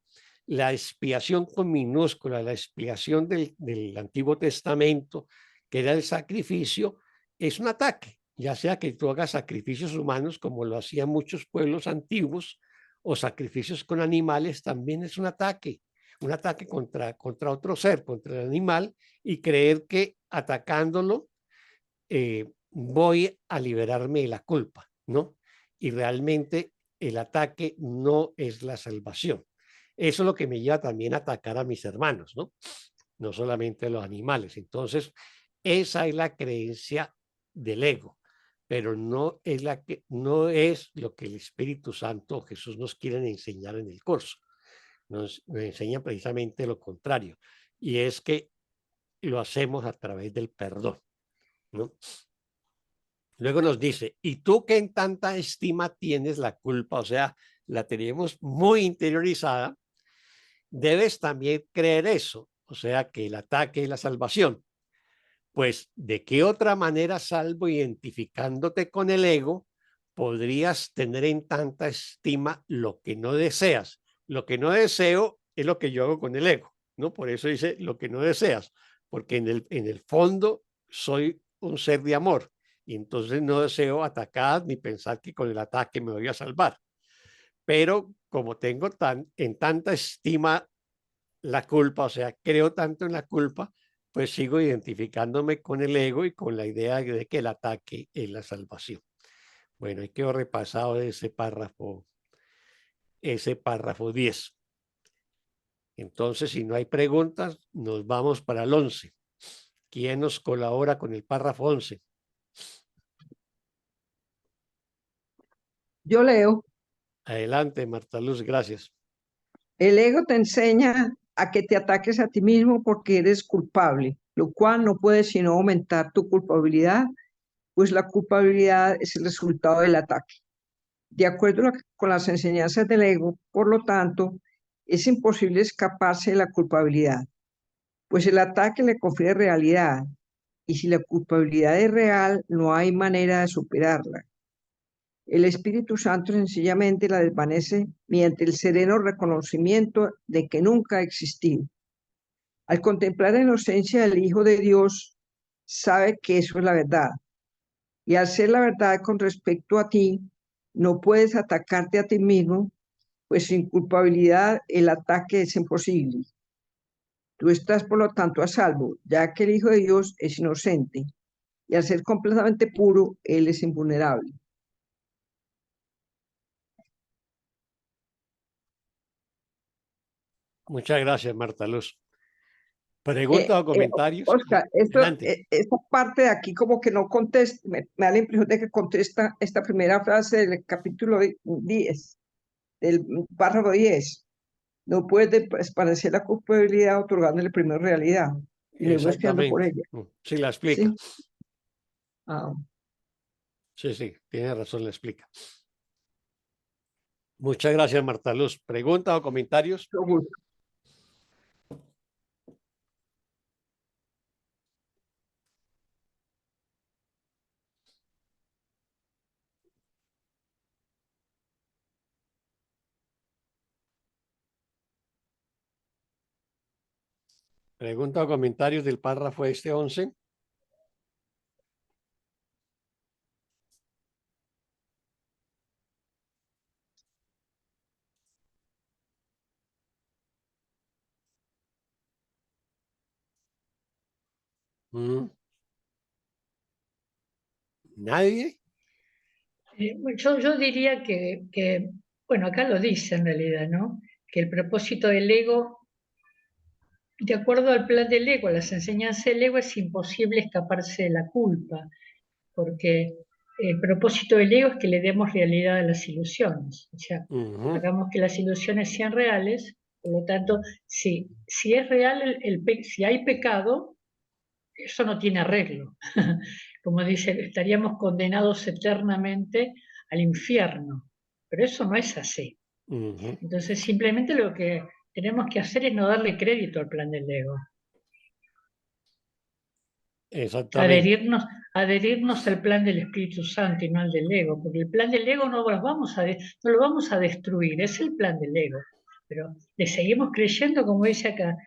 la expiación con minúscula, la expiación del Antiguo Testamento, que era el sacrificio, es un ataque, ya sea que tú hagas sacrificios humanos como lo hacían muchos pueblos antiguos o sacrificios con animales, también es un ataque contra otro ser, contra el animal, y creer que atacándolo voy a liberarme de la culpa, ¿no? Y realmente el ataque no es la salvación. Eso es lo que me lleva también a atacar a mis hermanos, ¿no? No solamente a los animales. Entonces, esa es la creencia del ego, pero no es lo que el Espíritu Santo o Jesús nos quieren enseñar en el curso. Nos enseña precisamente lo contrario, y es que lo hacemos a través del perdón, ¿no? Luego nos dice, ¿y tú que en tanta estima tienes la culpa? O sea, la tenemos muy interiorizada. Debes también creer eso, o sea, que el ataque es la salvación. Pues, ¿de qué otra manera, salvo identificándote con el ego, podrías tener en tanta estima lo que no deseas? Lo que no deseo es lo que yo hago con el ego, ¿no? Por eso dice lo que no deseas, porque en el fondo soy un ser de amor y entonces no deseo atacar ni pensar que con el ataque me voy a salvar. Pero como tengo en tanta estima la culpa, o sea, creo tanto en la culpa, pues sigo identificándome con el ego y con la idea de que el ataque es la salvación. Bueno, ahí quedó repasado ese párrafo 10. Entonces, si no hay preguntas, nos vamos para el 11. ¿Quién nos colabora con el párrafo 11? Yo leo. Adelante, Marta Luz, gracias. El ego te enseña a que te ataques a ti mismo porque eres culpable, lo cual no puede sino aumentar tu culpabilidad, pues la culpabilidad es el resultado del ataque. De acuerdo con las enseñanzas del ego, por lo tanto, es imposible escaparse de la culpabilidad, pues el ataque le confiere realidad, y si la culpabilidad es real, no hay manera de superarla. El Espíritu Santo sencillamente la desvanece mediante el sereno reconocimiento de que nunca ha existido. Al contemplar la inocencia del Hijo de Dios, sabe que eso es la verdad. Y al ser la verdad con respecto a ti, no puedes atacarte a ti mismo, pues sin culpabilidad el ataque es imposible. Tú estás, por lo tanto, a salvo, ya que el Hijo de Dios es inocente, y al ser completamente puro, Él es invulnerable. Muchas gracias, Marta Luz. ¿Preguntas o comentarios? Oscar, Adelante. esta parte de aquí como que no contesta, me da la impresión de que contesta esta primera frase del capítulo 10, del párrafo 10. No puede desparecer la culpabilidad otorgándole primero realidad y luego espiando por Exactamente. ella. Sí, la explica. ¿Sí? Ah, Sí, sí, tiene razón, la explica. Muchas gracias, Marta Luz. ¿Preguntas o comentarios? con gusto. ¿Preguntas o comentarios del párrafo 11? ¿Nadie? Yo diría que, bueno, acá lo dice en realidad, ¿no? Que el propósito del ego, de acuerdo al plan del ego, las enseñanzas del ego, es imposible escaparse de la culpa, porque el propósito del ego es que le demos realidad a las ilusiones, o sea, hagamos que las ilusiones sean reales, por lo tanto, si es real, si hay pecado, eso no tiene arreglo. Como dice, estaríamos condenados eternamente al infierno, pero eso no es así. Entonces, simplemente lo que tenemos que hacer es no darle crédito al plan del ego. Exactamente. Adherirnos al plan del Espíritu Santo y no al del ego, porque el plan del ego no lo vamos a destruir, es el plan del ego, pero le seguimos creyendo, como dice acá,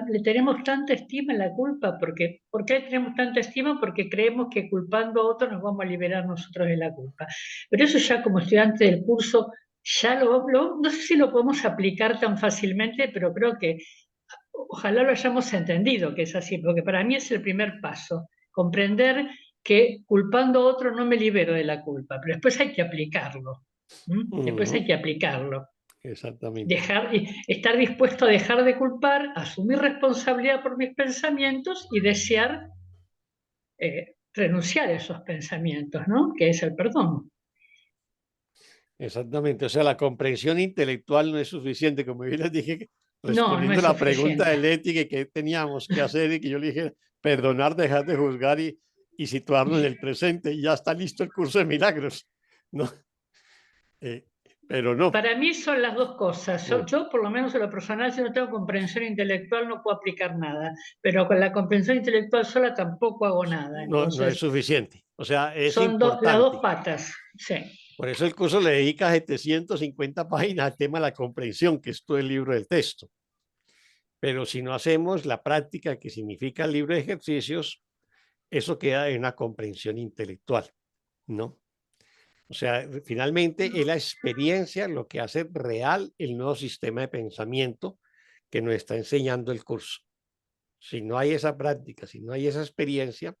le tenemos tanta estima en la culpa. ¿Por qué le tenemos tanta estima? Porque creemos que culpando a otro nos vamos a liberar nosotros de la culpa. Pero eso ya como estudiante del curso, ya no sé si lo podemos aplicar tan fácilmente, pero creo que ojalá lo hayamos entendido que es así, porque para mí es el primer paso, comprender que culpando a otro no me libero de la culpa, pero después hay que aplicarlo. Después hay que aplicarlo. Exactamente. Estar dispuesto a dejar de culpar, asumir responsabilidad por mis pensamientos y desear renunciar a esos pensamientos, ¿no? Que es el perdón. Exactamente. O sea, la comprensión intelectual no es suficiente, como yo les dije, No, no respondiendo es a la pregunta de suficiente. Leti que teníamos que hacer y que yo le dije, perdonar, dejar de juzgar y situarnos en el presente. Y ya está listo el curso de milagros, ¿no? Pero no. Para mí son las dos cosas. Yo, por lo menos en lo personal, si no tengo comprensión intelectual, no puedo aplicar nada. Pero con la comprensión intelectual sola tampoco hago nada. Entonces, no es suficiente. O sea, es son las dos importante. patas. Sí. Por eso el curso le dedica 750 páginas al tema de la comprensión, que es todo el libro del texto. Pero si no hacemos la práctica que significa el libro de ejercicios, eso queda en una comprensión intelectual, ¿no? O sea, finalmente es la experiencia lo que hace real el nuevo sistema de pensamiento que nos está enseñando el curso. Si no hay esa práctica, si no hay esa experiencia,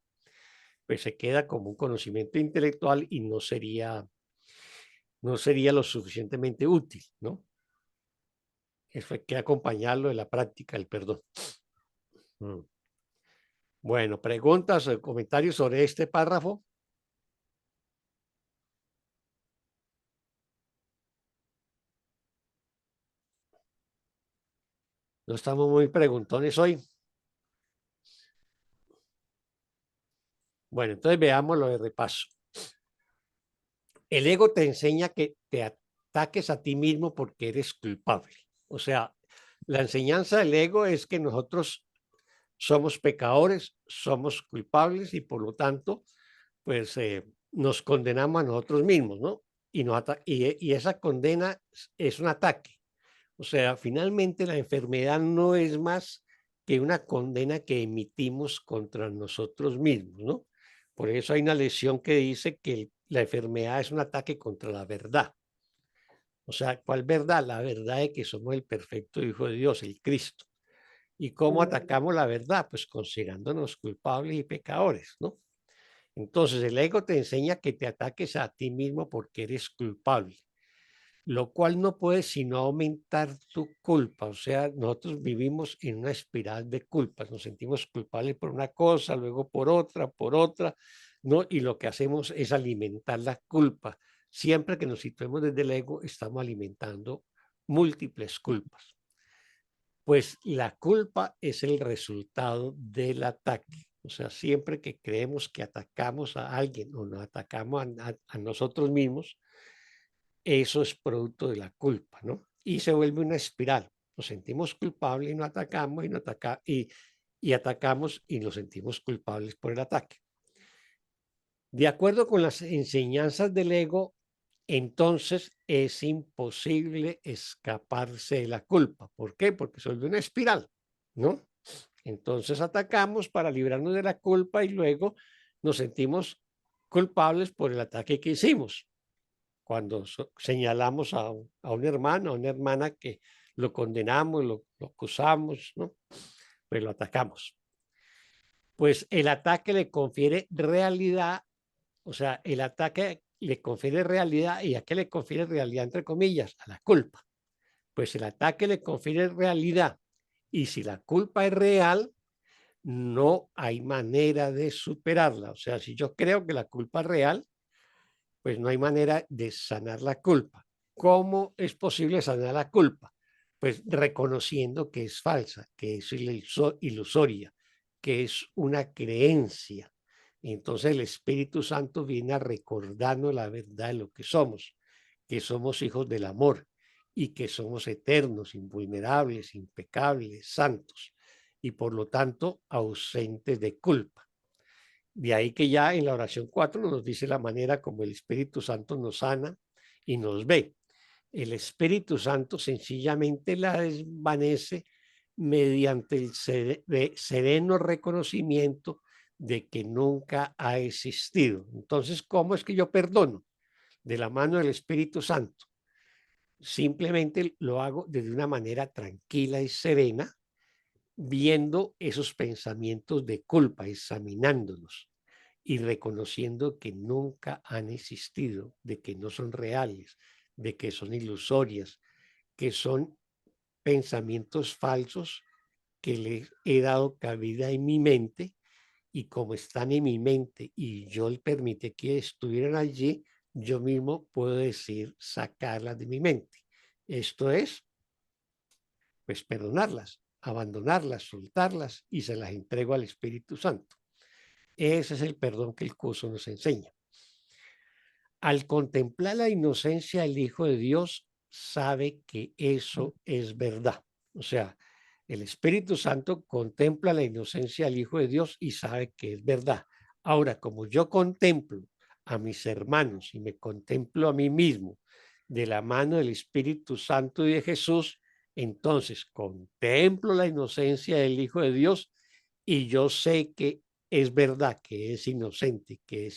pues se queda como un conocimiento intelectual y no sería lo suficientemente útil, ¿no? Eso hay que acompañarlo de la práctica del perdón. Bueno, preguntas o comentarios sobre este párrafo. No estamos muy preguntones hoy. Bueno, entonces veamos lo de repaso. El ego te enseña que te ataques a ti mismo porque eres culpable. O sea, la enseñanza del ego es que nosotros somos pecadores, somos culpables y por lo tanto, pues nos condenamos a nosotros mismos, ¿no? Y esa condena es un ataque. O sea, finalmente la enfermedad no es más que una condena que emitimos contra nosotros mismos, ¿no? Por eso hay una lección que dice que la enfermedad es un ataque contra la verdad. O sea, ¿cuál verdad? La verdad de que somos el perfecto Hijo de Dios, el Cristo. ¿Y cómo atacamos la verdad? Pues considerándonos culpables y pecadores, ¿no? Entonces el ego te enseña que te ataques a ti mismo porque eres culpable, lo cual no puede sino aumentar tu culpa. O sea, nosotros vivimos en una espiral de culpas, nos sentimos culpables por una cosa, luego por otra, ¿no? Y lo que hacemos es alimentar la culpa. Siempre que nos situemos desde el ego, estamos alimentando múltiples culpas. Pues la culpa es el resultado del ataque. O sea, siempre que creemos que atacamos a alguien o nos atacamos a nosotros mismos, eso es producto de la culpa, ¿no? Y se vuelve una espiral. Nos sentimos culpables y nos atacamos y atacamos y nos sentimos culpables por el ataque. De acuerdo con las enseñanzas del ego, entonces es imposible escaparse de la culpa. ¿Por qué? Porque se vuelve una espiral, ¿no? Entonces atacamos para librarnos de la culpa y luego nos sentimos culpables por el ataque que hicimos. Cuando señalamos a un hermano, a una hermana que lo condenamos, lo acusamos, ¿no? Pues lo atacamos. Pues el ataque le confiere realidad, o sea, el ataque le confiere realidad. ¿Y a qué le confiere realidad entre comillas? A la culpa. Pues el ataque le confiere realidad. Y si la culpa es real, no hay manera de superarla. O sea, si yo creo que la culpa es real, pues no hay manera de sanar la culpa. ¿Cómo es posible sanar la culpa? Pues reconociendo que es falsa, que es ilusoria, que es una creencia. Entonces el Espíritu Santo viene a recordarnos la verdad de lo que somos hijos del amor y que somos eternos, invulnerables, impecables, santos y por lo tanto ausentes de culpa. De ahí que ya en la oración 4 nos dice la manera como el Espíritu Santo nos sana y nos ve. El Espíritu Santo sencillamente la desvanece mediante el sereno reconocimiento de que nunca ha existido. Entonces, ¿cómo es que yo perdono? De la mano del Espíritu Santo. Simplemente lo hago desde una manera tranquila y serena, viendo esos pensamientos de culpa, examinándolos y reconociendo que nunca han existido, de que no son reales, de que son ilusorias, que son pensamientos falsos que les he dado cabida en mi mente y como están en mi mente y yo le permití que estuvieran allí, yo mismo puedo decir sacarlas de mi mente. Esto es, pues perdonarlas, abandonarlas, soltarlas y se las entrego al Espíritu Santo. Ese es el perdón que el curso nos enseña. Al contemplar la inocencia del Hijo de Dios, sabe que eso es verdad. O sea, el Espíritu Santo contempla la inocencia del Hijo de Dios y sabe que es verdad. Ahora, como yo contemplo a mis hermanos y me contemplo a mí mismo de la mano del Espíritu Santo y de Jesús, entonces contemplo la inocencia del Hijo de Dios y yo sé que es verdad, que es inocente, que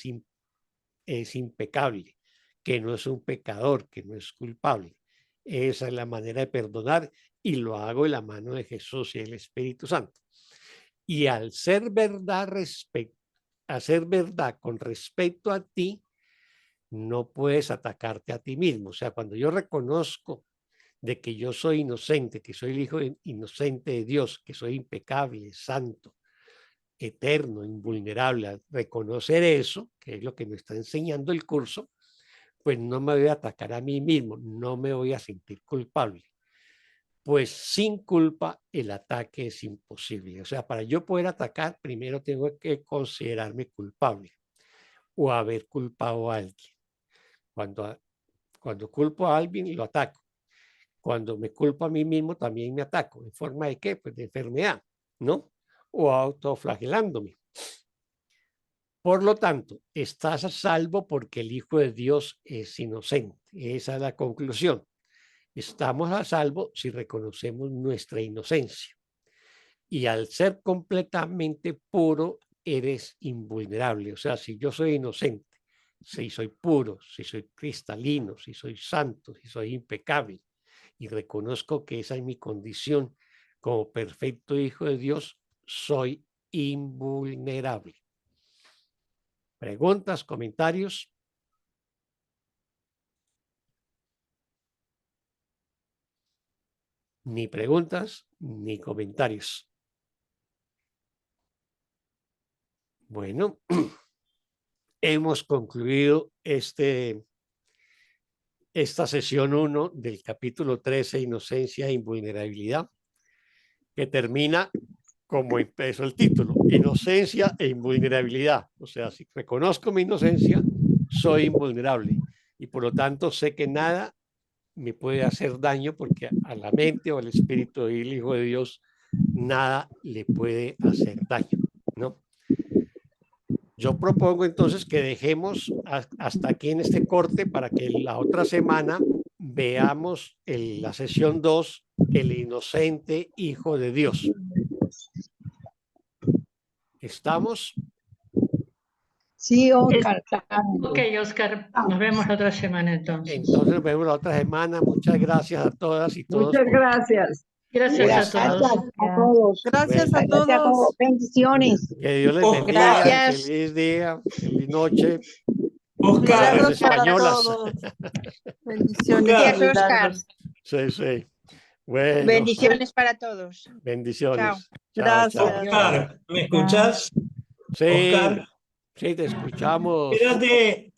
es impecable, que no es un pecador, que no es culpable. Esa es la manera de perdonar y lo hago en la mano de Jesús y el Espíritu Santo. Y al ser verdad, hacer verdad con respecto a ti, no puedes atacarte a ti mismo. O sea, cuando yo reconozco de que yo soy inocente, que soy el hijo inocente de Dios, que soy impecable, santo, eterno, invulnerable, al reconocer eso, que es lo que me está enseñando el curso, pues no me voy a atacar a mí mismo, no me voy a sentir culpable. pues sin culpa el ataque es imposible. O sea, para yo poder atacar, primero tengo que considerarme culpable o haber culpado a alguien. Cuando culpo a alguien, lo ataco. Cuando me culpo a mí mismo, también me ataco. ¿En forma de qué? Pues de enfermedad, ¿no? O autoflagelándome. Por lo tanto, estás a salvo porque el Hijo de Dios es inocente. Esa es la conclusión. Estamos a salvo si reconocemos nuestra inocencia. Y al ser completamente puro, eres invulnerable. O sea, si yo soy inocente, si soy puro, si soy cristalino, si soy santo, si soy impecable, y reconozco que esa es mi condición como perfecto Hijo de Dios, soy invulnerable. ¿Preguntas, comentarios? Ni preguntas, ni comentarios. Bueno, hemos concluido esta sesión 1 del capítulo 13, Inocencia e Invulnerabilidad, que termina como empezó el título, inocencia e invulnerabilidad. O sea, si reconozco mi inocencia, soy invulnerable y por lo tanto sé que nada me puede hacer daño porque a la mente o al espíritu del Hijo de Dios nada le puede hacer daño, ¿no? Yo propongo entonces que dejemos hasta aquí en este corte para que la otra semana veamos la sesión 2, el inocente Hijo de Dios. ¿Estamos? Sí, Oscar. Ok, Oscar, nos vemos la otra semana entonces. Entonces nos vemos la otra semana. Muchas gracias a todas y todos. Muchas gracias. Gracias a todos. Gracias a todos. Gracias a Gracias a todos. todos. Bendiciones. Que Dios les bendiga. Gracias. Feliz día, feliz noche. Oscar, Milagros para españolas. todos. Bendiciones. Oscar. y milagros. Sí, sí. Bueno. Bendiciones para todos. Bendiciones. Chao. Gracias. Chao. Oscar, ¿me escuchas? Sí, Oscar. sí, te escuchamos. Espérate,